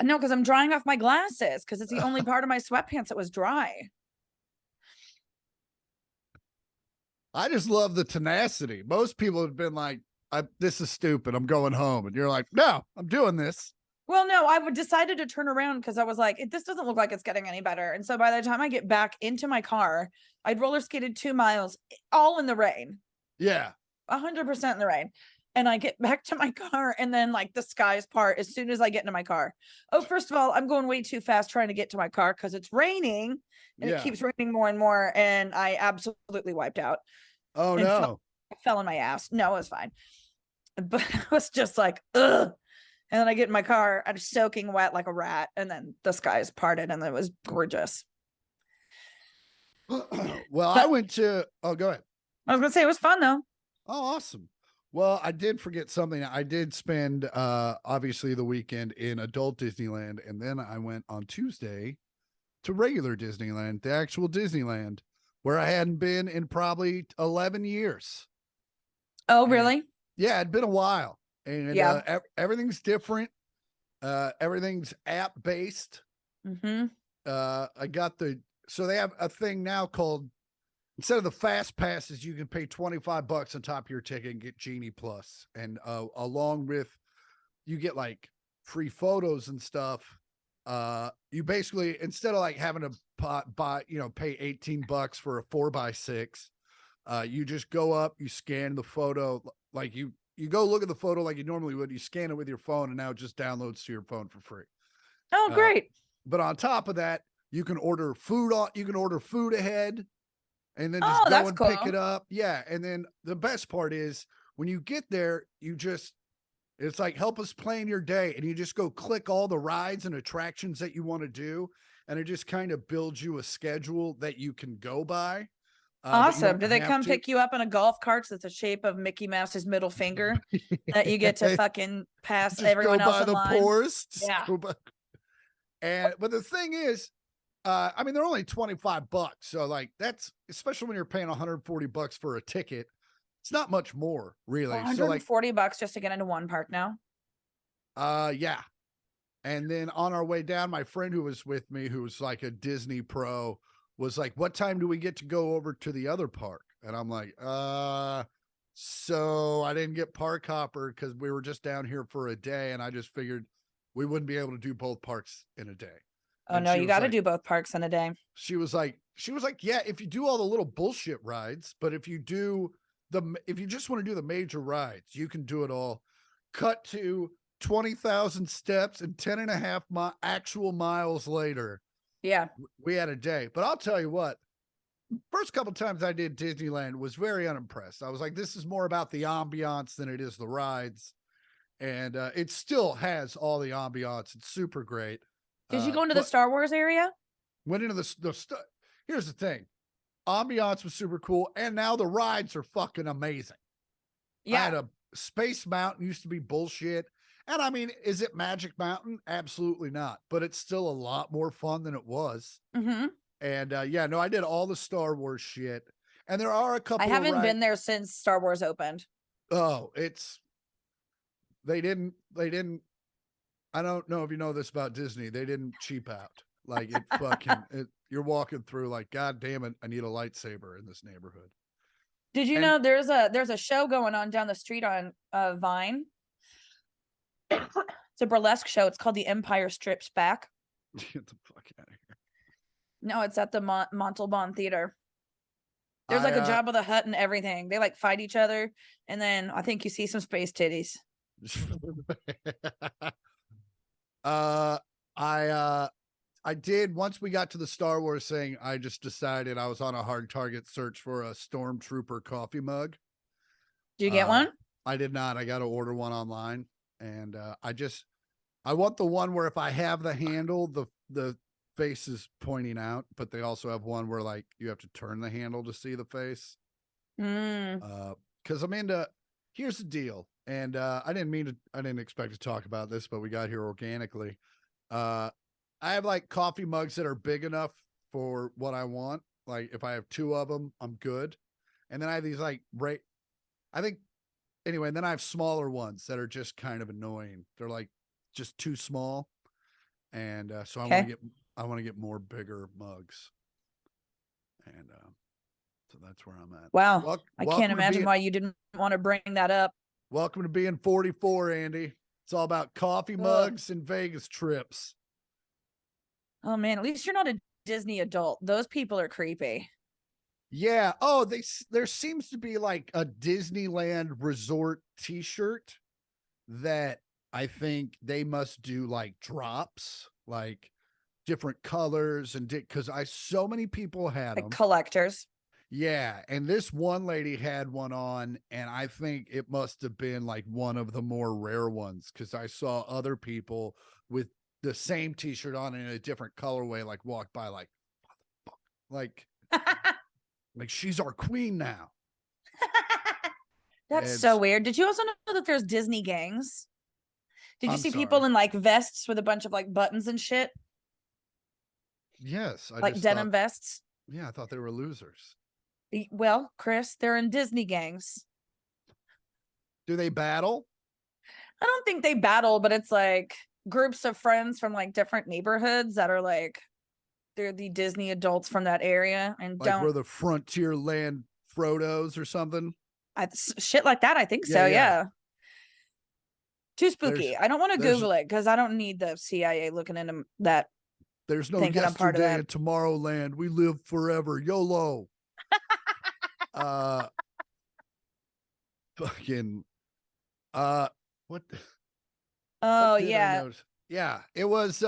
[SPEAKER 1] No, because I'm drying off my glasses because it's the only part of my sweatpants that was dry.
[SPEAKER 2] I just love the tenacity. Most people have been like, this is stupid. I'm going home. And you're like, no, I'm doing this.
[SPEAKER 1] Well, no, I would decided to turn around because I was like, this doesn't look like it's getting any better. And so by the time I get back into my car, I'd roller skated 2 miles, all in the rain,
[SPEAKER 2] Yeah.
[SPEAKER 1] 100% in the rain. And I get back to my car, and then like the skies part as soon as I get into my car. Oh, first of all, I'm going way too fast trying to get to my car because it's raining and it
[SPEAKER 2] Yeah.
[SPEAKER 1] keeps raining more and more. And I absolutely wiped out
[SPEAKER 2] Oh,
[SPEAKER 1] and
[SPEAKER 2] no.
[SPEAKER 1] fell on my ass. No, it was fine. But I was just like, ugh. And then I get in my car, I'm soaking wet like a rat, and then the skies parted, and it was gorgeous.
[SPEAKER 2] Well, I
[SPEAKER 1] But
[SPEAKER 2] went to, oh, go ahead.
[SPEAKER 1] I was gonna say it was fun though.
[SPEAKER 2] Oh, awesome. Well, I did forget something. I did spend obviously the weekend in adult Disneyland, and then I went on Tuesday to regular Disneyland, the actual Disneyland, where I hadn't been in probably 11 years.
[SPEAKER 1] Oh,
[SPEAKER 2] And
[SPEAKER 1] really?
[SPEAKER 2] yeah, it'd been a while. And
[SPEAKER 1] Yeah.
[SPEAKER 2] everything's different. Everything's app based.
[SPEAKER 1] Mm-hmm.
[SPEAKER 2] I got so they have a thing now called, instead of the fast passes, you can pay $25 on top of your ticket and get Genie Plus. And along with, you get like free photos and stuff. You basically, instead of like having to buy, pay $18 for a 4x6, you just go up, you scan the photo, like you go look at the photo like you normally would, you scan it with your phone, and now it just downloads to your phone for free.
[SPEAKER 1] Oh, great.
[SPEAKER 2] But on top of that, you can order food ahead and then just
[SPEAKER 1] Oh,
[SPEAKER 2] go
[SPEAKER 1] that's
[SPEAKER 2] and
[SPEAKER 1] cool.
[SPEAKER 2] pick it up. Yeah. And then the best part is when you get there, it's like, help us plan your day. And you just go click all the rides and attractions that you want to do. And it just kind of builds you a schedule that you can go by.
[SPEAKER 1] Awesome. Do they come pick you up in a golf cart that's the shape of Mickey Mouse's middle finger that you get to fucking pass
[SPEAKER 2] just
[SPEAKER 1] everyone
[SPEAKER 2] go
[SPEAKER 1] else
[SPEAKER 2] by
[SPEAKER 1] in
[SPEAKER 2] the
[SPEAKER 1] line?
[SPEAKER 2] pores?
[SPEAKER 1] Yeah.
[SPEAKER 2] But the thing is, I mean, they're only $25. So like that's, especially when you're paying $140 for a ticket, it's not much more really. So like
[SPEAKER 1] $140 just to get into one park now.
[SPEAKER 2] yeah. And then on our way down, my friend who was with me, who was like a Disney pro, was like, what time do we get to go over to the other park? And I'm like, so I didn't get park hopper because we were just down here for a day. And I just figured we wouldn't be able to do both parks in a day.
[SPEAKER 1] Oh,
[SPEAKER 2] And
[SPEAKER 1] no,
[SPEAKER 2] she
[SPEAKER 1] you
[SPEAKER 2] was
[SPEAKER 1] got to
[SPEAKER 2] like,
[SPEAKER 1] do both parks in a day.
[SPEAKER 2] she was like, yeah, if you do all the little bullshit rides, but if you just want to do the major rides, you can do it all. Cut to 20,000 steps and 10 and a half actual miles later.
[SPEAKER 1] Yeah.
[SPEAKER 2] We had a day. But I'll tell you what, first couple times I did Disneyland was very unimpressed. I was like, this is more about the ambiance than it is the rides. And it still has all the ambiance. It's super great.
[SPEAKER 1] Did you go into the Star Wars area?
[SPEAKER 2] Went into here's the thing. Ambiance was super cool. And now the rides are fucking amazing.
[SPEAKER 1] Yeah.
[SPEAKER 2] I had a Space Mountain, used to be bullshit. And I mean, is it Magic Mountain? Absolutely not. But it's still a lot more fun than it was.
[SPEAKER 1] Mm-hmm.
[SPEAKER 2] And yeah, no, I did all the Star Wars shit. And there are a couple.
[SPEAKER 1] I haven't been there since Star Wars opened.
[SPEAKER 2] Oh, they didn't. I don't know if you know this about Disney. They didn't cheap out. Like it fucking. You're walking through like, God damn it, I need a lightsaber in this neighborhood.
[SPEAKER 1] Did you know there's a show going on down the street on Vine? It's a burlesque show. It's called The Empire Strips Back.
[SPEAKER 2] Get the fuck out of here.
[SPEAKER 1] No, it's at the Montalban Theater. There's like a Jabba the Hutt and everything. They like fight each other, and then I think you see some space titties.
[SPEAKER 2] I did, once we got to the Star Wars thing, I just decided I was on a hard target search for a Stormtrooper coffee mug.
[SPEAKER 1] Did you get one?
[SPEAKER 2] I did not. I got to order one online, and I want the one where if I have the handle, the face is pointing out, but they also have one where like you have to turn the handle to see the face. Because I'm into, here's the deal. And I didn't expect to talk about this, but we got here organically. I have like coffee mugs that are big enough for what I want. Like if I have 2 of them, I'm good. And then I have these like I think anyway, and then I have smaller ones that are just kind of annoying. They're like just too small. And so
[SPEAKER 1] Okay.
[SPEAKER 2] I want to get more bigger mugs. And so that's where I'm at.
[SPEAKER 1] Wow. I can't
[SPEAKER 2] Welcome to
[SPEAKER 1] imagine
[SPEAKER 2] being
[SPEAKER 1] why you didn't want to bring that up.
[SPEAKER 2] welcome to being 44, Andy. It's all about coffee
[SPEAKER 1] Ugh.
[SPEAKER 2] mugs and Vegas trips.
[SPEAKER 1] Oh man, at least you're not a Disney adult. Those people are creepy.
[SPEAKER 2] Yeah. Oh, there seems to be like a Disneyland resort T-shirt that I think they must do like drops, like different colors and because so many people had
[SPEAKER 1] Like
[SPEAKER 2] them.
[SPEAKER 1] collectors.
[SPEAKER 2] Yeah, and this one lady had one on, and I think it must have been like one of the more rare ones because I saw other people with the same T-shirt on in a different colorway, like walk by, like, like she's our queen now.
[SPEAKER 1] That's so weird. Did you also know that there's Disney gangs? Did you
[SPEAKER 2] I'm
[SPEAKER 1] see people
[SPEAKER 2] sorry.
[SPEAKER 1] in like vests with a bunch of like buttons and shit?
[SPEAKER 2] Yes, I
[SPEAKER 1] Like
[SPEAKER 2] just thought.
[SPEAKER 1] denim vests?
[SPEAKER 2] Yeah, I thought they were losers.
[SPEAKER 1] Well, Chris, they're in Disney gangs.
[SPEAKER 2] Do they battle?
[SPEAKER 1] I don't think they battle, but it's like groups of friends from like different neighborhoods that are like they're the Disney adults from that area and
[SPEAKER 2] Like
[SPEAKER 1] don't
[SPEAKER 2] we're the frontier land Frodos or something?
[SPEAKER 1] shit like that. I think
[SPEAKER 2] Yeah,
[SPEAKER 1] so.
[SPEAKER 2] yeah.
[SPEAKER 1] Yeah. Too
[SPEAKER 2] There's
[SPEAKER 1] spooky. I don't want to
[SPEAKER 2] there's
[SPEAKER 1] Google it because I don't need the CIA looking into that
[SPEAKER 2] there's no
[SPEAKER 1] thinking I'm part of
[SPEAKER 2] yesterday
[SPEAKER 1] that.
[SPEAKER 2] in Tomorrowland. We live forever. YOLO. uh fucking what
[SPEAKER 1] Oh
[SPEAKER 2] what did I
[SPEAKER 1] yeah.
[SPEAKER 2] notice? Yeah, it was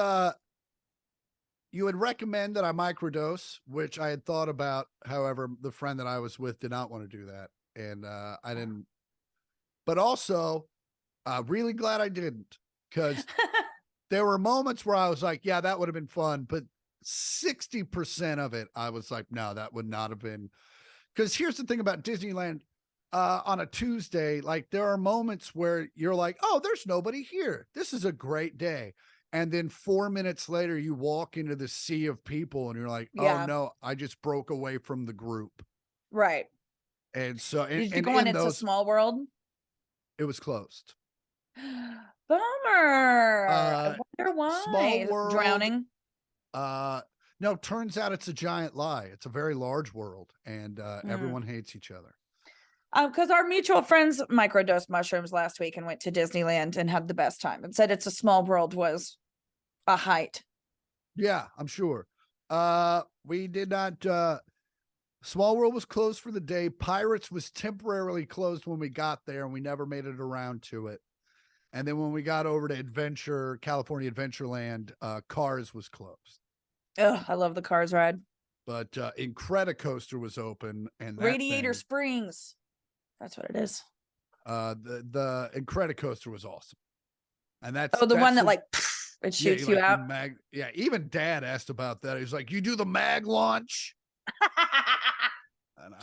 [SPEAKER 2] you would recommend that I microdose, which I had thought about. However, the friend that I was with did not want to do that. And I didn't, but also really glad I didn't because there were moments where I was like, yeah, that would have been fun. But 60% of it, I was like, no, that would not have been. Because here's the thing about Disneyland on a Tuesday, like there are moments where you're like, oh, there's nobody here. This is a great day. And then 4 minutes later, you walk into the sea of people and you're like, oh
[SPEAKER 1] Yeah.
[SPEAKER 2] no, I just broke away from the group.
[SPEAKER 1] Right.
[SPEAKER 2] And so,
[SPEAKER 1] Did you
[SPEAKER 2] and
[SPEAKER 1] go on
[SPEAKER 2] in
[SPEAKER 1] It's a
[SPEAKER 2] those,
[SPEAKER 1] Small World?
[SPEAKER 2] it was closed.
[SPEAKER 1] Bummer. I wonder
[SPEAKER 2] Small
[SPEAKER 1] why.
[SPEAKER 2] world.
[SPEAKER 1] Drowning.
[SPEAKER 2] No, turns out it's a giant lie. It's a very large world and everyone hates each other.
[SPEAKER 1] Because our mutual friends microdosed mushrooms last week and went to Disneyland and had the best time and said It's a Small World was a height.
[SPEAKER 2] Yeah, I'm sure. We did not. Small World was closed for the day. Pirates was temporarily closed when we got there, and we never made it around to it. And then when we got over to California Adventureland, Cars was closed.
[SPEAKER 1] Ugh, I love the Cars ride.
[SPEAKER 2] But Incredicoaster was open, and that
[SPEAKER 1] Radiator
[SPEAKER 2] thing,
[SPEAKER 1] Springs. That's what it is.
[SPEAKER 2] the Incredicoaster was awesome, and that's
[SPEAKER 1] Oh, the one that
[SPEAKER 2] the,
[SPEAKER 1] like it shoots you out.
[SPEAKER 2] Yeah, even Dad asked about that. He's like, "You do the mag launch?" And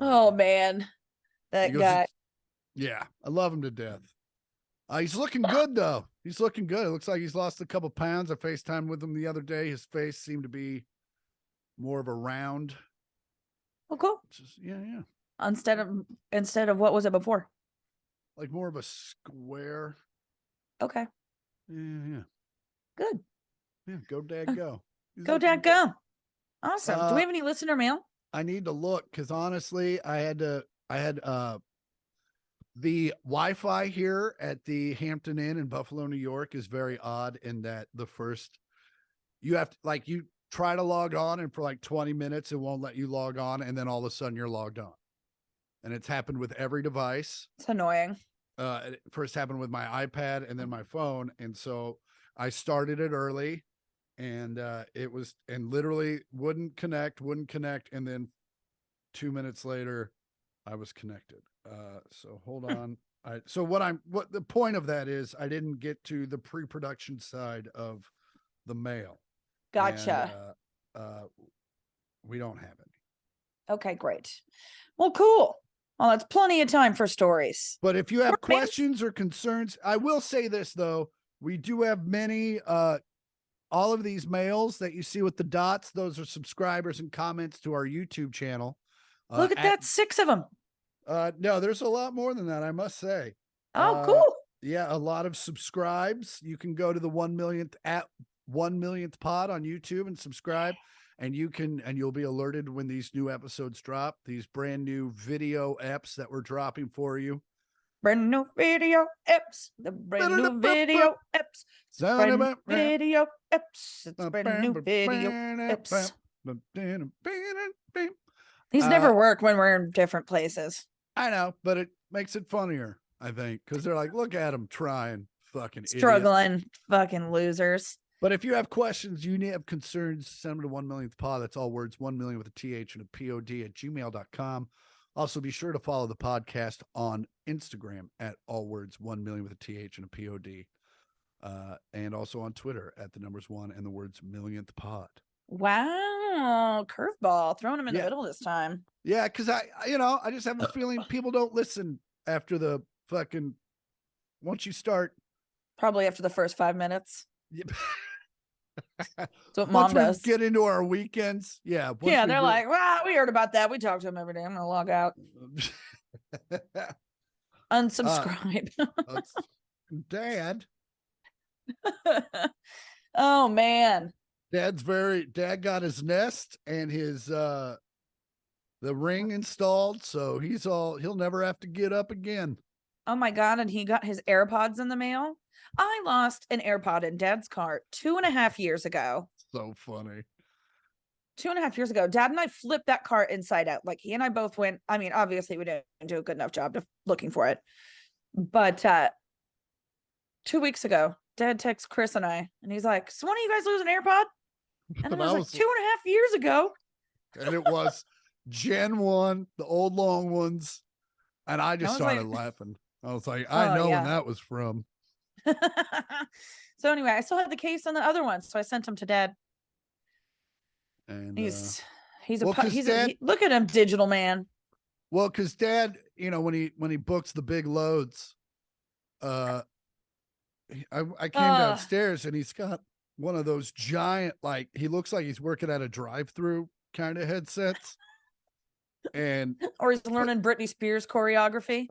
[SPEAKER 1] Oh man, that guy.
[SPEAKER 2] Yeah, I love him to death. He's looking good though. He's looking good. It looks like he's lost a couple pounds. I FaceTimed with him the other day. His face seemed to be more of a round.
[SPEAKER 1] Oh, cool.
[SPEAKER 2] Yeah.
[SPEAKER 1] Instead of what was it before?
[SPEAKER 2] Like more of a square.
[SPEAKER 1] Okay.
[SPEAKER 2] Yeah.
[SPEAKER 1] Good.
[SPEAKER 2] Yeah. Go Dad, go.
[SPEAKER 1] Go Dad, go. Awesome. Do we have any listener mail?
[SPEAKER 2] I need to look because honestly, I had the Wi-Fi here at the Hampton Inn in Buffalo, New York is very odd in that you have to you try to log on and for like 20 minutes, it won't let you log on. And then all of a sudden you're logged on. And it's happened with every device.
[SPEAKER 1] It's annoying.
[SPEAKER 2] It first happened with my iPad and then my phone. And so I started it early and literally wouldn't connect. And then 2 minutes later I was connected. So hold on. What the point of that is I didn't get to the pre-production side of the mail.
[SPEAKER 1] Gotcha.
[SPEAKER 2] And, we don't have any.
[SPEAKER 1] Okay, great. Well, cool. Well, that's plenty of time for stories.
[SPEAKER 2] But if you have questions or concerns, I will say this though, we do have many, all of these mails that you see with the dots, those are subscribers and comments to our YouTube channel.
[SPEAKER 1] Look at that, 6 of them.
[SPEAKER 2] No, there's a lot more than that, I must say.
[SPEAKER 1] Oh, cool.
[SPEAKER 2] Yeah, a lot of subscribes. You can go to the 1 millionth at 1 millionth pod on YouTube and subscribe, and you'll be alerted when these new episodes drop. These brand new video apps that we're dropping for you.
[SPEAKER 1] Brand new video apps. The brand new video apps. Brand new video apps. It's brand new video apps. These never work when we're in different places.
[SPEAKER 2] I know, but it makes it funnier, I think, because they're like, look at them trying, fucking
[SPEAKER 1] struggling,
[SPEAKER 2] idiots.
[SPEAKER 1] fucking losers.
[SPEAKER 2] But if you have questions, you have concerns, send them to 1 millionth pod. That's all words, 1 million with a TH and a POD at gmail.com. Also, be sure to follow the podcast on Instagram at all words, 1 million with a TH and a POD. And also on Twitter at the numbers 1 and the words millionth pod.
[SPEAKER 1] Wow. Curveball. Throwing them in the middle this time.
[SPEAKER 2] Yeah, because I just have a feeling people don't listen after the fucking, once you start.
[SPEAKER 1] Probably after the first 5 minutes.
[SPEAKER 2] Yeah.
[SPEAKER 1] That's what Mom does.
[SPEAKER 2] Get into our weekends. Yeah.
[SPEAKER 1] Yeah, they're like, well, we heard about that. We talk to them every day. I'm going to log out. Unsubscribe.
[SPEAKER 2] Dad.
[SPEAKER 1] Oh, man.
[SPEAKER 2] Dad got his Nest and his, the ring installed. So he'll never have to get up again.
[SPEAKER 1] Oh my God. And he got his AirPods in the mail. I lost an AirPod in Dad's car 2.5 years ago.
[SPEAKER 2] So funny.
[SPEAKER 1] 2.5 years ago, Dad and I flipped that car inside out. Like he and I both went. I mean, obviously we didn't do a good enough job of looking for it. But 2 weeks ago, Dad texts Chris and I, and he's like, so when are you guys lose an AirPod? And it was like 2.5 years ago.
[SPEAKER 2] And it was Gen 1, the old long ones. And I just started laughing. I was like, I know when that was from.
[SPEAKER 1] So anyway, I still have the case on the other ones, so I sent them to Dad. And look at him, digital man.
[SPEAKER 2] Well, because Dad, when he books the big loads, I came downstairs and he's got one of those giant, like he looks like he's working at a drive-through kind of headsets,
[SPEAKER 1] or he's learning Britney Spears choreography,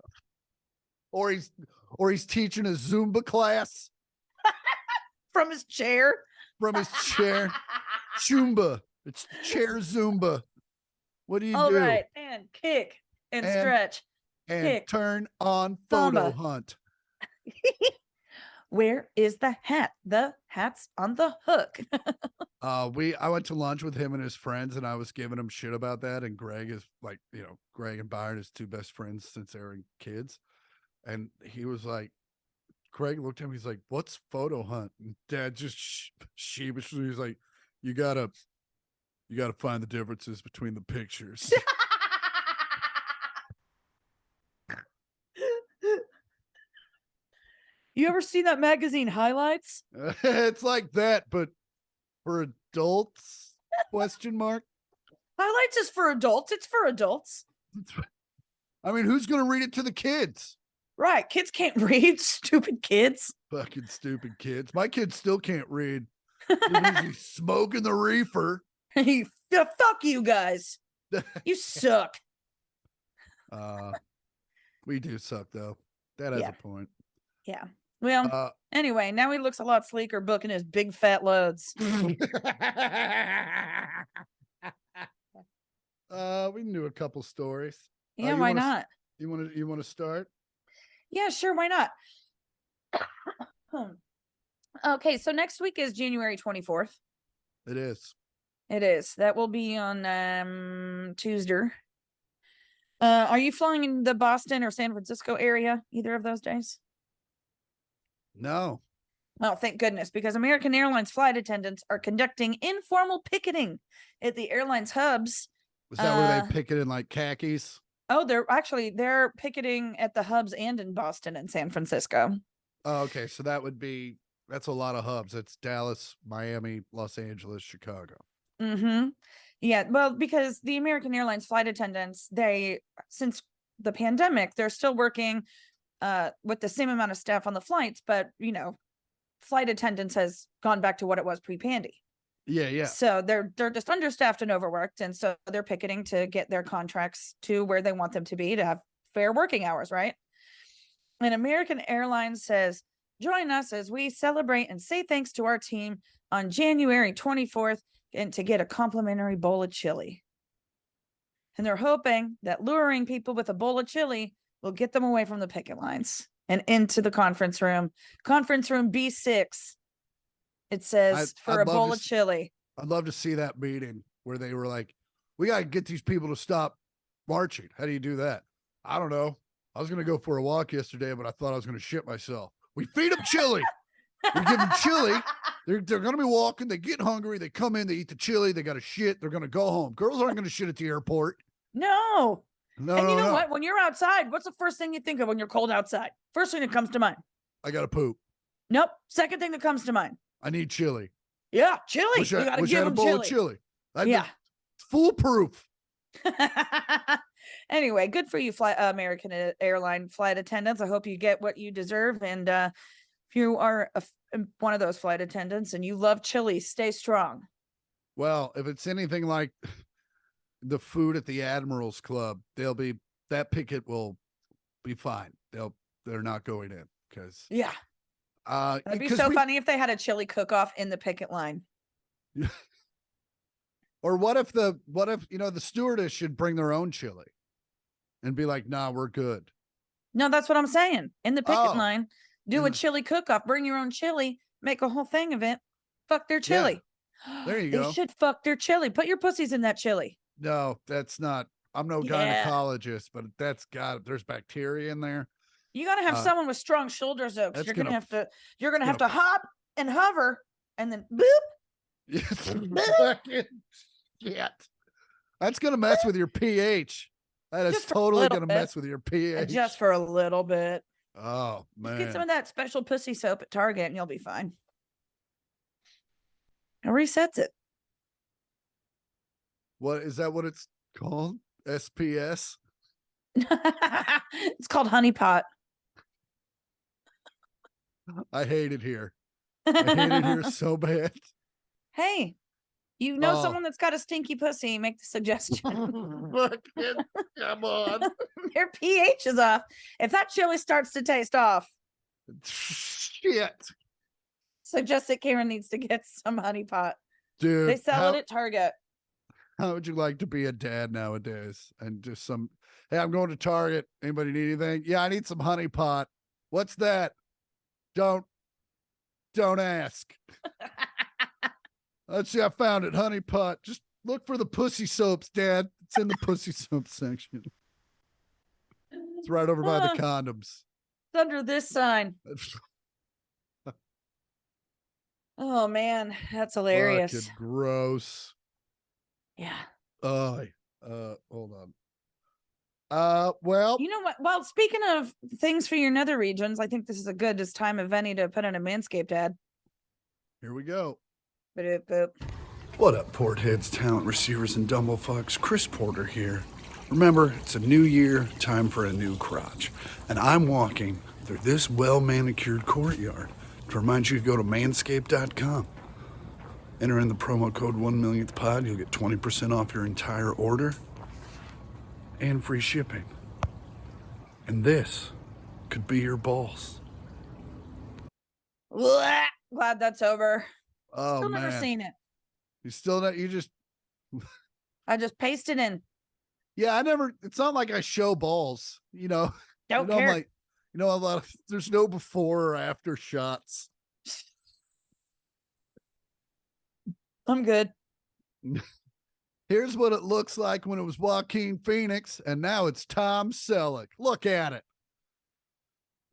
[SPEAKER 2] or he's teaching a Zumba class
[SPEAKER 1] from his chair.
[SPEAKER 2] Zumba. It's chair Zumba. What do you do?
[SPEAKER 1] All right, and kick and stretch
[SPEAKER 2] and
[SPEAKER 1] kick,
[SPEAKER 2] turn on photo hunt.
[SPEAKER 1] Where is the hat? The hat's on the hook.
[SPEAKER 2] I went to lunch with him and his friends, and I was giving him shit about that. And Greg is like, Greg and Byron, his two best friends since they were kids. And he was like, Craig looked at him. He's like, "What's photo hunt?" And Dad just sheepishly was like, "You gotta find the differences between the pictures."
[SPEAKER 1] You ever seen that magazine Highlights?
[SPEAKER 2] It's like that, but for adults? Question mark.
[SPEAKER 1] Highlights is for adults. It's for adults.
[SPEAKER 2] I mean, who's gonna read it to the kids?
[SPEAKER 1] Right. Kids can't read. Stupid kids.
[SPEAKER 2] Fucking stupid kids. My kids still can't read. They're smoking the reefer.
[SPEAKER 1] Fuck you guys. You suck.
[SPEAKER 2] We do suck though. That has a point.
[SPEAKER 1] Yeah. Well, anyway, now he looks a lot sleeker booking his big fat loads.
[SPEAKER 2] We can do a couple stories.
[SPEAKER 1] Yeah, why not?
[SPEAKER 2] You want to start?
[SPEAKER 1] Yeah, sure. Why not? Okay, so next week is January 24th.
[SPEAKER 2] It is.
[SPEAKER 1] It is. That will be on Tuesday. Are you flying in the Boston or San Francisco area either of those days?
[SPEAKER 2] No.
[SPEAKER 1] Well, thank goodness, because American Airlines flight attendants are conducting informal picketing at the airline's hubs.
[SPEAKER 2] Is that where they picket in like khakis?
[SPEAKER 1] Oh, they're picketing at the hubs and in Boston and San Francisco.
[SPEAKER 2] Oh, okay. So that's a lot of hubs. It's Dallas, Miami, Los Angeles, Chicago.
[SPEAKER 1] Mm-hmm. Yeah. Well, because the American Airlines flight attendants, since the pandemic, they're still working with the same amount of staff on the flights, but flight attendance has gone back to what it was pre-pandy.
[SPEAKER 2] Yeah.
[SPEAKER 1] So they're just understaffed and overworked, and so they're picketing to get their contracts to where they want them to be to have fair working hours, right? And American Airlines says, join us as we celebrate and say thanks to our team on January 24th and to get a complimentary bowl of chili. And they're hoping that luring people with a bowl of chili will get them away from the picket lines and into the conference room. Conference room B6. It says for a bowl of chili.
[SPEAKER 2] I'd love to see that meeting where they were like, we got to get these people to stop marching. How do you do that? I don't know. I was going to go for a walk yesterday, but I thought I was going to shit myself. We feed them chili. We give them chili. They're going to be walking. They get hungry. They come in. They eat the chili. They got to shit. They're going to go home. Girls aren't going to shit at the airport.
[SPEAKER 1] No.
[SPEAKER 2] No,
[SPEAKER 1] and you know
[SPEAKER 2] no.
[SPEAKER 1] what? When you're outside, what's the first thing you think of when you're cold outside? First thing that comes to mind.
[SPEAKER 2] I got to poop.
[SPEAKER 1] Nope. Second thing that comes to mind.
[SPEAKER 2] I need chili.
[SPEAKER 1] Yeah, chili.
[SPEAKER 2] Wish
[SPEAKER 1] you got to
[SPEAKER 2] I
[SPEAKER 1] give
[SPEAKER 2] had a
[SPEAKER 1] them
[SPEAKER 2] bowl
[SPEAKER 1] chili.
[SPEAKER 2] of chili.
[SPEAKER 1] Yeah.
[SPEAKER 2] Foolproof.
[SPEAKER 1] Anyway, good for you, American airline flight attendants. I hope you get what you deserve. And if you are one of those flight attendants and you love chili, stay strong.
[SPEAKER 2] Well, if it's anything like the food at the Admirals Club, that picket will be fine. They're not going in because
[SPEAKER 1] it'd be so funny if they had a chili cook-off in the picket line.
[SPEAKER 2] Or what if the stewardess should bring their own chili and be like, nah, we're good.
[SPEAKER 1] No, that's what I'm saying. In the picket line, do a chili cook-off, bring your own chili, make a whole thing of it. Fuck their chili.
[SPEAKER 2] Yeah. There you go.
[SPEAKER 1] They should fuck their chili. Put your pussies in that chili.
[SPEAKER 2] No, that's not. I'm no gynecologist, but there's bacteria in there.
[SPEAKER 1] You got to have someone with strong shoulders, though, because you're gonna have to hop and hover and then boop.
[SPEAKER 2] Shit. That's gonna mess with your pH. That is totally gonna mess with your pH.
[SPEAKER 1] Just for a little bit.
[SPEAKER 2] Oh man.
[SPEAKER 1] Just get some of that special pussy soap at Target and you'll be fine. It resets it.
[SPEAKER 2] What is that? What it's called? SPS?
[SPEAKER 1] It's called Honey Pot.
[SPEAKER 2] I hate it here. I hate it here so bad.
[SPEAKER 1] Hey, you know someone that's got a stinky pussy, make the suggestion.
[SPEAKER 2] Come on.
[SPEAKER 1] Their pH is off. If that chili starts to taste off.
[SPEAKER 2] Shit.
[SPEAKER 1] Suggest that Karen needs to get some Honey Pot.
[SPEAKER 2] Dude.
[SPEAKER 1] They sell it at Target.
[SPEAKER 2] How would you like to be a dad nowadays? And just hey, I'm going to Target. Anybody need anything? Yeah, I need some Honey Pot. What's that? Don't ask. Let's see, I found it. Honey Pot. Just look for the pussy soaps, Dad. It's in the pussy soap section. It's right over by the condoms.
[SPEAKER 1] It's under this sign. Oh man, that's hilarious.
[SPEAKER 2] Fucking gross.
[SPEAKER 1] Yeah.
[SPEAKER 2] Hold on. Well,
[SPEAKER 1] you know what? Well, speaking of things for your nether regions, I think this is a good time of any to put in a Manscaped ad.
[SPEAKER 2] Here we go.
[SPEAKER 1] Boop, boop.
[SPEAKER 2] What up, Portheads, talent receivers, and dumblefucks? Chris Porter here. Remember, it's a new year, time for a new crotch. And I'm walking through this well-manicured courtyard to remind you to go to manscaped.com. Enter in the promo code 1millionthpod. You'll get 20% off your entire order and free shipping. And this could be your balls.
[SPEAKER 1] Blah. Glad that's over.
[SPEAKER 2] Oh,
[SPEAKER 1] Still
[SPEAKER 2] man.
[SPEAKER 1] never seen it.
[SPEAKER 2] You still not, you just...
[SPEAKER 1] I just pasted in.
[SPEAKER 2] Yeah, it's not like I show balls, you know.
[SPEAKER 1] Don't care.
[SPEAKER 2] I'm like, a lot of, there's no before or after shots.
[SPEAKER 1] I'm good.
[SPEAKER 2] Here's what it looks like when it was Joaquin Phoenix, and now it's Tom Selleck. Look at it.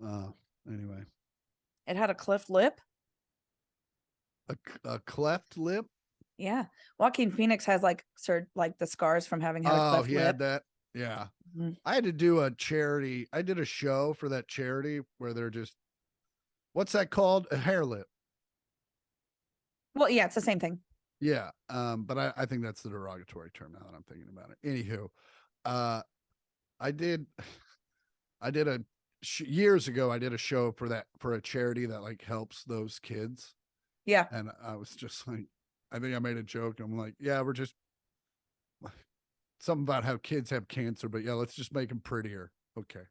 [SPEAKER 2] Anyway.
[SPEAKER 1] It had a cleft lip.
[SPEAKER 2] A cleft lip?
[SPEAKER 1] Yeah. Joaquin Phoenix has like the scars from having had a cleft lip.
[SPEAKER 2] Oh, he had that. Yeah. Mm-hmm. I had to do a charity. I did a show for that charity where they're just, what's that called? A hair lip.
[SPEAKER 1] Well, yeah, it's the same thing.
[SPEAKER 2] Yeah. But I think that's the derogatory term now that I'm thinking about it. Anywho, years ago, I did a show for a charity that like helps those kids.
[SPEAKER 1] Yeah.
[SPEAKER 2] And I was just like, I think I made a joke. I'm like, yeah, we're just something about how kids have cancer, but yeah, let's just make them prettier. Okay.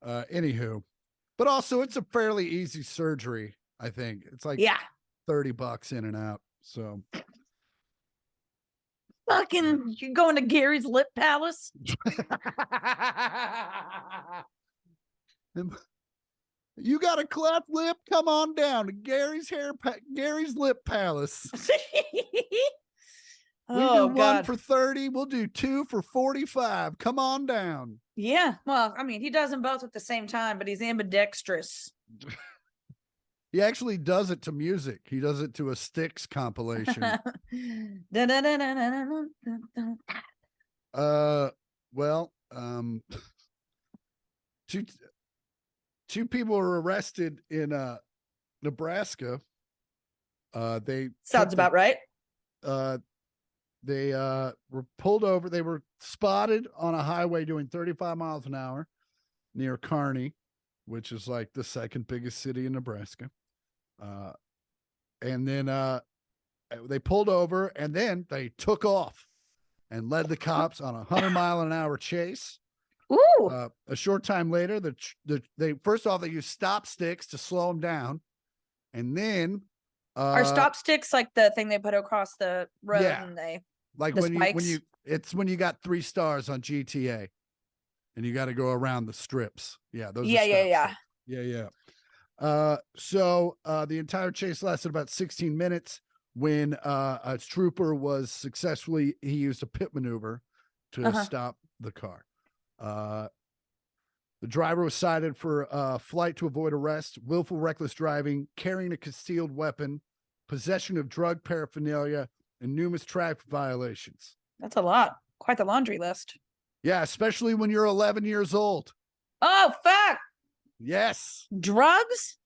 [SPEAKER 2] Anywho, but also it's a fairly easy surgery. I think it's like
[SPEAKER 1] Yeah.
[SPEAKER 2] $30 in and out. So
[SPEAKER 1] Fucking, you're going to Gary's Lip Palace?
[SPEAKER 2] you got a cleft lip? Come on down to Gary's Lip Palace. We do
[SPEAKER 1] Oh,
[SPEAKER 2] one
[SPEAKER 1] God.
[SPEAKER 2] for 30. We'll do two for 45. Come on down.
[SPEAKER 1] Yeah. Well, I mean, he does them both at the same time, but he's ambidextrous.
[SPEAKER 2] He actually does it to music. He does it to a Styx compilation. Well, two people were arrested in Nebraska. They
[SPEAKER 1] Sounds about right.
[SPEAKER 2] They were pulled over. They were spotted on a highway doing 35 miles an hour near Kearney, which is like the second biggest city in Nebraska. And then they pulled over and then they took off and led the cops on a 100-mile-an-hour chase.
[SPEAKER 1] Ooh.
[SPEAKER 2] A short time later, they first off, they used stop sticks to slow them down. And then
[SPEAKER 1] Are stop sticks like the thing they put across the road?
[SPEAKER 2] Yeah.
[SPEAKER 1] And they
[SPEAKER 2] like
[SPEAKER 1] the
[SPEAKER 2] when
[SPEAKER 1] spikes?
[SPEAKER 2] when you got 3 stars on GTA and you got to go around the strips. Yeah, those
[SPEAKER 1] Yeah,
[SPEAKER 2] are stop
[SPEAKER 1] yeah.
[SPEAKER 2] sticks. Yeah. So the entire chase lasted about 16 minutes when a trooper he used a pit maneuver to stop the car. The driver was cited for flight to avoid arrest, willful reckless driving, carrying a concealed weapon, possession of drug paraphernalia, and numerous traffic violations.
[SPEAKER 1] That's a lot. Quite the laundry list.
[SPEAKER 2] Yeah, especially when you're 11 years old.
[SPEAKER 1] Oh, fuck.
[SPEAKER 2] Yes.
[SPEAKER 1] Drugs?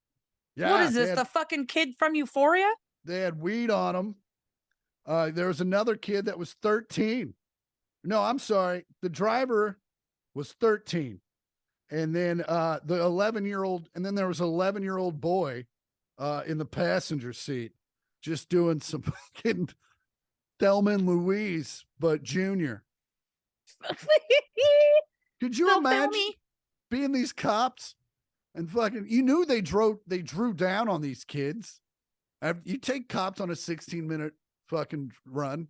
[SPEAKER 2] Yeah.
[SPEAKER 1] What is this? The fucking kid from Euphoria?
[SPEAKER 2] They had weed on them. There was another kid that was 13. No, I'm sorry. The driver was 13. And then the 11-year-old, and then there was an 11-year-old boy in the passenger seat just doing some fucking Thelma and Louise, but junior. Could you imagine being these cops and fucking, you knew they drew down on these kids. You take cops on a 16-minute fucking run,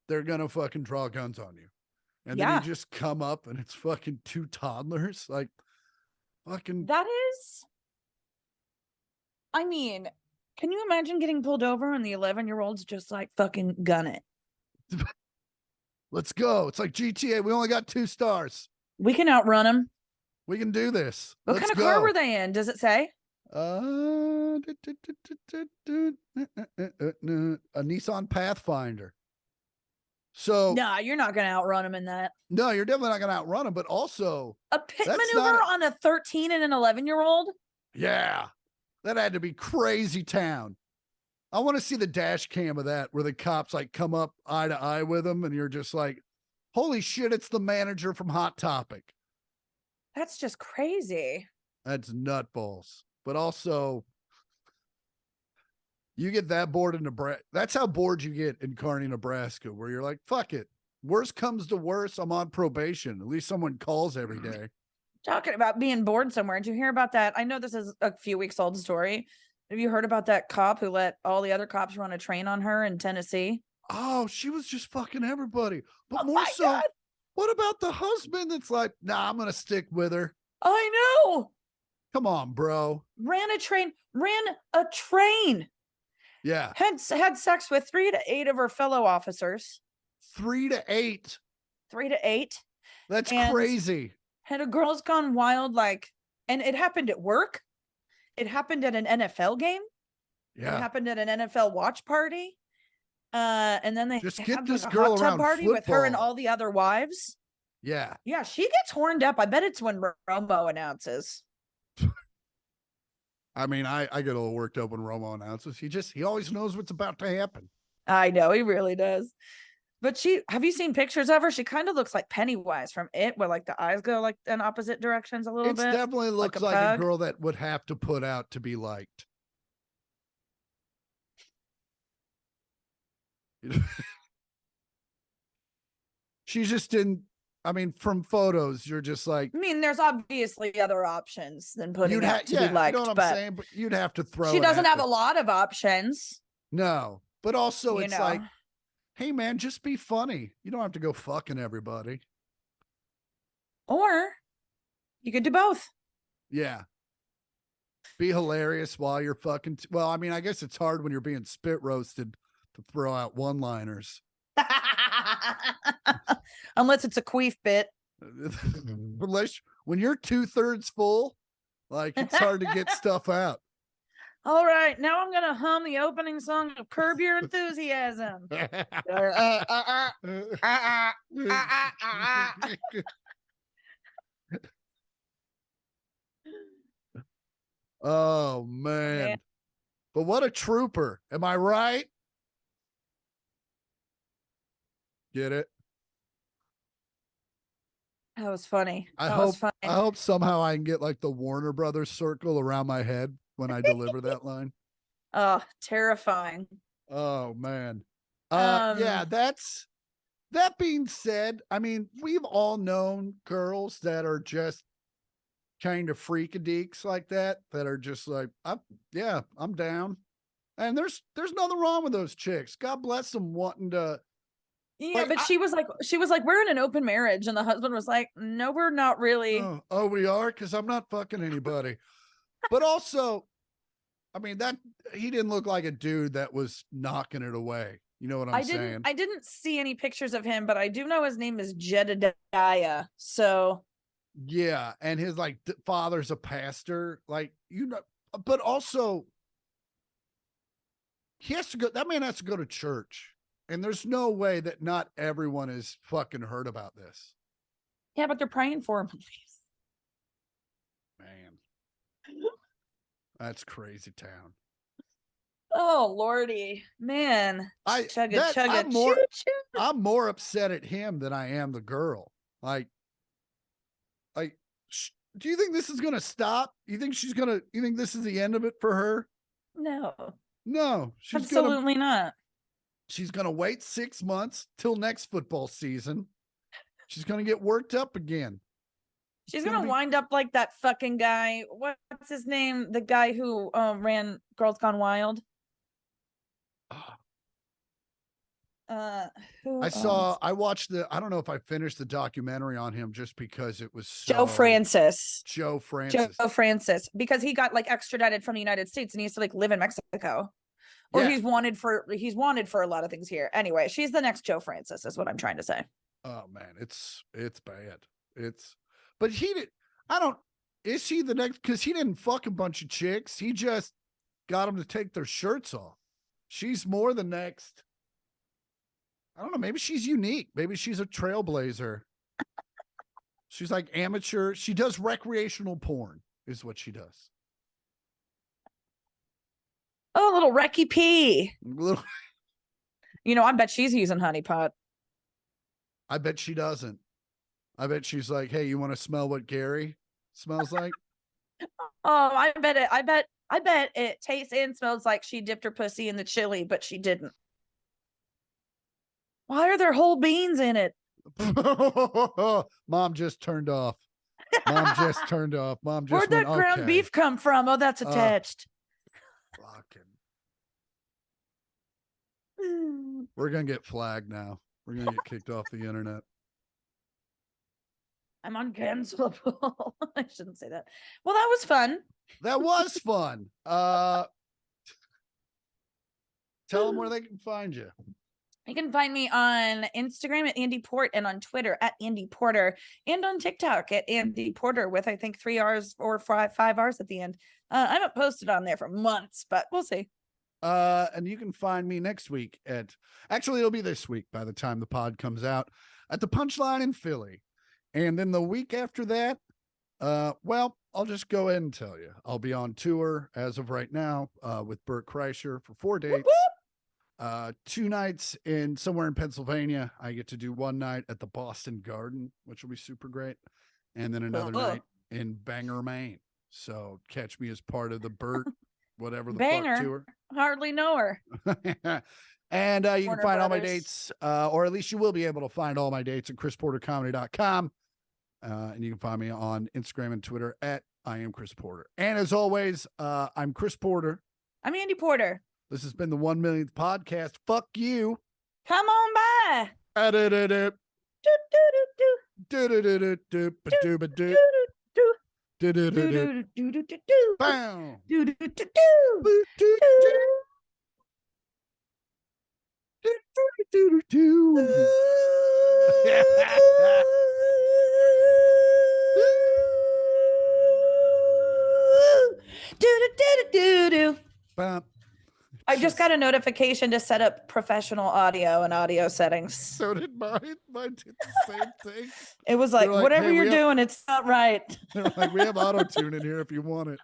[SPEAKER 2] they're gonna fucking draw guns on you. And then you just come up and it's fucking 2 toddlers. Like, fucking.
[SPEAKER 1] That is. I mean, can you imagine getting pulled over and the 11-year-old's just like fucking gun it?
[SPEAKER 2] Let's go. It's like GTA. We only got 2 stars.
[SPEAKER 1] We can outrun them.
[SPEAKER 2] We can do this.
[SPEAKER 1] What kind of car were they in? Does it say?
[SPEAKER 2] A Nissan Pathfinder. So
[SPEAKER 1] nah, you're not going to outrun them in that.
[SPEAKER 2] No, you're definitely not going to outrun them. But also
[SPEAKER 1] a pit maneuver on a 13 and an 11-year-old.
[SPEAKER 2] Yeah, that had to be crazy town. I want to see the dash cam of that where the cops like come up eye to eye with them, and you're just like, "Holy shit! It's the manager from Hot Topic."
[SPEAKER 1] That's just crazy.
[SPEAKER 2] That's nutballs. But also, you get that bored in Nebraska. That's how bored you get in Kearney, Nebraska, where you're like, fuck it. Worst comes to worst, I'm on probation. At least someone calls every day.
[SPEAKER 1] Talking about being bored somewhere. Did you hear about that? I know this is a few weeks old story. Have you heard about that cop who let all the other cops run a train on her in Tennessee?
[SPEAKER 2] Oh, she was just fucking everybody. But more so, God. What about the husband that's like, nah, I'm going to stick with her?
[SPEAKER 1] I know.
[SPEAKER 2] Come on, bro.
[SPEAKER 1] Ran a train.
[SPEAKER 2] Yeah.
[SPEAKER 1] Had sex with 3 to 8 of her fellow officers.
[SPEAKER 2] 3 to 8.
[SPEAKER 1] 3 to 8.
[SPEAKER 2] That's crazy.
[SPEAKER 1] Had a Girls Gone Wild, and it happened at work. It happened at an NFL game.
[SPEAKER 2] Yeah.
[SPEAKER 1] It happened at an NFL watch party. And then they
[SPEAKER 2] just get this girl
[SPEAKER 1] hot tub
[SPEAKER 2] around
[SPEAKER 1] party
[SPEAKER 2] football.
[SPEAKER 1] with her and all the other wives.
[SPEAKER 2] Yeah.
[SPEAKER 1] Yeah, she gets horned up. I bet it's when Romo announces.
[SPEAKER 2] I mean, I get a little worked up when Romo announces. He always knows what's about to happen.
[SPEAKER 1] I know, he really does. But have you seen pictures of her? She kind of looks like Pennywise from It, where like the eyes go like in opposite directions a little bit.
[SPEAKER 2] It definitely looks like a girl that would have to put out to be liked. She just didn't. I mean, from photos, you're just like
[SPEAKER 1] I mean, there's obviously other options than putting
[SPEAKER 2] you'd
[SPEAKER 1] out
[SPEAKER 2] have.
[SPEAKER 1] to be
[SPEAKER 2] Yeah, you know what
[SPEAKER 1] liked,
[SPEAKER 2] I'm
[SPEAKER 1] but
[SPEAKER 2] saying. But you'd have to throw
[SPEAKER 1] she
[SPEAKER 2] it
[SPEAKER 1] doesn't
[SPEAKER 2] at
[SPEAKER 1] have
[SPEAKER 2] me.
[SPEAKER 1] a lot of options,
[SPEAKER 2] No, but also
[SPEAKER 1] you
[SPEAKER 2] it's
[SPEAKER 1] know.
[SPEAKER 2] like, hey man, just be funny. You don't have to go fucking everybody.
[SPEAKER 1] Or you could do both.
[SPEAKER 2] Yeah, be hilarious while you're fucking. Well, I mean, I guess it's hard when you're being spit roasted to throw out one-liners.
[SPEAKER 1] Unless it's a queef bit.
[SPEAKER 2] Unless when you're 2/3 full, like it's hard to get stuff out.
[SPEAKER 1] All right, now I'm gonna hum the opening song of Curb Your Enthusiasm.
[SPEAKER 2] Oh
[SPEAKER 1] Man,
[SPEAKER 2] man. But what a trooper. Am I right? Get it?
[SPEAKER 1] that was funny.
[SPEAKER 2] I
[SPEAKER 1] That was
[SPEAKER 2] hope
[SPEAKER 1] funny.
[SPEAKER 2] I hope somehow I can get like the Warner Brothers circle around my head when I deliver that line.
[SPEAKER 1] Oh, terrifying.
[SPEAKER 2] Oh man. Yeah,
[SPEAKER 1] Um,
[SPEAKER 2] that being said, I mean, we've all known girls that are just kind of freakadeeks like that are just like, I'm down. And there's nothing wrong with those chicks. God bless them wanting to
[SPEAKER 1] yeah,
[SPEAKER 2] like
[SPEAKER 1] but she was like, we're in an open marriage, and the husband was like, no, we're not really.
[SPEAKER 2] we are because I'm not fucking anybody. But also, I mean, that he didn't look like a dude that was knocking it away. You know what I'm saying?
[SPEAKER 1] I didn't see any pictures of him, but I do know his name is Jedediah. So
[SPEAKER 2] Yeah, and his like father's a pastor, like but also he has to go. That man has to go to church, and there's no way that not everyone has fucking heard about this.
[SPEAKER 1] yeah, but they're praying for him.
[SPEAKER 2] Man, that's crazy town.
[SPEAKER 1] Oh lordy, man, chugga chugga choo choo.
[SPEAKER 2] I'm more upset at him than I am the girl. Like, do you think this is gonna stop? You think You think this is the end of it for her?
[SPEAKER 1] No,
[SPEAKER 2] No,
[SPEAKER 1] absolutely not.
[SPEAKER 2] She's gonna wait 6 months till next football season. She's gonna get worked up again.
[SPEAKER 1] She's gonna wind up like that fucking guy. What's his name? The guy who ran Girls Gone Wild. Who
[SPEAKER 2] I watched I don't know if I finished the documentary on him just because it was
[SPEAKER 1] Joe Francis.
[SPEAKER 2] Joe Francis.
[SPEAKER 1] Joe Francis, because he got like extradited from the United States and he has to like live in Mexico. Or
[SPEAKER 2] Yeah.
[SPEAKER 1] he's wanted for a lot of things here. Anyway, she's the next Joe Francis, is what I'm trying to say.
[SPEAKER 2] Oh man, it's bad. But he did. I don't. Is he the next? Because he didn't fuck a bunch of chicks. He just got them to take their shirts off. She's more the next. I don't know. Maybe she's unique. Maybe she's a trailblazer. She's like amateur. She does recreational porn, is what she does.
[SPEAKER 1] Oh, little Recky P.
[SPEAKER 2] Little,
[SPEAKER 1] You know, I bet she's using honeypot.
[SPEAKER 2] I bet she doesn't. I bet she's like, hey, you want to smell what Gary smells like?
[SPEAKER 1] Oh, I bet it tastes and smells like she dipped her pussy in the chili, but she didn't. Why are there whole beans in it?
[SPEAKER 2] Mom just turned off. Mom just turned off. Mom just
[SPEAKER 1] Where'd that
[SPEAKER 2] went,
[SPEAKER 1] ground
[SPEAKER 2] okay.
[SPEAKER 1] beef come from? Oh, that's attached.
[SPEAKER 2] Fucking. We're gonna get flagged now. We're gonna get kicked off the internet.
[SPEAKER 1] I'm uncancelable. I shouldn't say that. Well, that was fun.
[SPEAKER 2] That was fun. Tell them where they can find you.
[SPEAKER 1] You can find me on Instagram at Andi Port and on Twitter at Andi Porter and on TikTok at Andi Porter with I think 3 R's or 5 R's at the end. I haven't posted on there for months, but we'll see.
[SPEAKER 2] And you can find me next week actually it'll be this week by the time the pod comes out at the Punchline in Philly. And then the week after that, well, I'll just go ahead and tell you. I'll be on tour as of right now with Bert Kreischer for 4 dates.
[SPEAKER 1] Whoop, whoop.
[SPEAKER 2] 2 nights in somewhere in Pennsylvania. I get to do 1 night at the Boston Garden, which will be super great. And then another night in Bangor, Maine. So catch me as part of the Bert, whatever the
[SPEAKER 1] Banger.
[SPEAKER 2] fuck tour.
[SPEAKER 1] Hardly know her.
[SPEAKER 2] And you can
[SPEAKER 1] Warner
[SPEAKER 2] find all my
[SPEAKER 1] Brothers.
[SPEAKER 2] dates, or at least you will be able to find all my dates at chrisportercomedy.com. And you can find me on Instagram and Twitter at I am Chris Porter. And as always, I'm Chris Porter.
[SPEAKER 1] I'm Andi Porter.
[SPEAKER 2] This has been the 1 millionth podcast. Fuck you.
[SPEAKER 1] Come on by.
[SPEAKER 2] Do-do-do-do.
[SPEAKER 1] Do, do,
[SPEAKER 2] Do-do-do-do. Do-ba-do-ba-do.
[SPEAKER 1] do,
[SPEAKER 2] Do-do-do-do.
[SPEAKER 1] do, do, do, do,
[SPEAKER 2] Bow.
[SPEAKER 1] do, do, do, do,
[SPEAKER 2] Do-do-do. Do-do-do-do.
[SPEAKER 1] do.
[SPEAKER 2] Bump.
[SPEAKER 1] I just got a notification to set up professional audio and audio settings.
[SPEAKER 2] So did mine. Mine did the same thing.
[SPEAKER 1] It was like,
[SPEAKER 2] They're like,
[SPEAKER 1] whatever
[SPEAKER 2] "Hey,
[SPEAKER 1] you're
[SPEAKER 2] we have-"
[SPEAKER 1] doing, it's not right.
[SPEAKER 2] They're like, we have auto tune in here if you want it.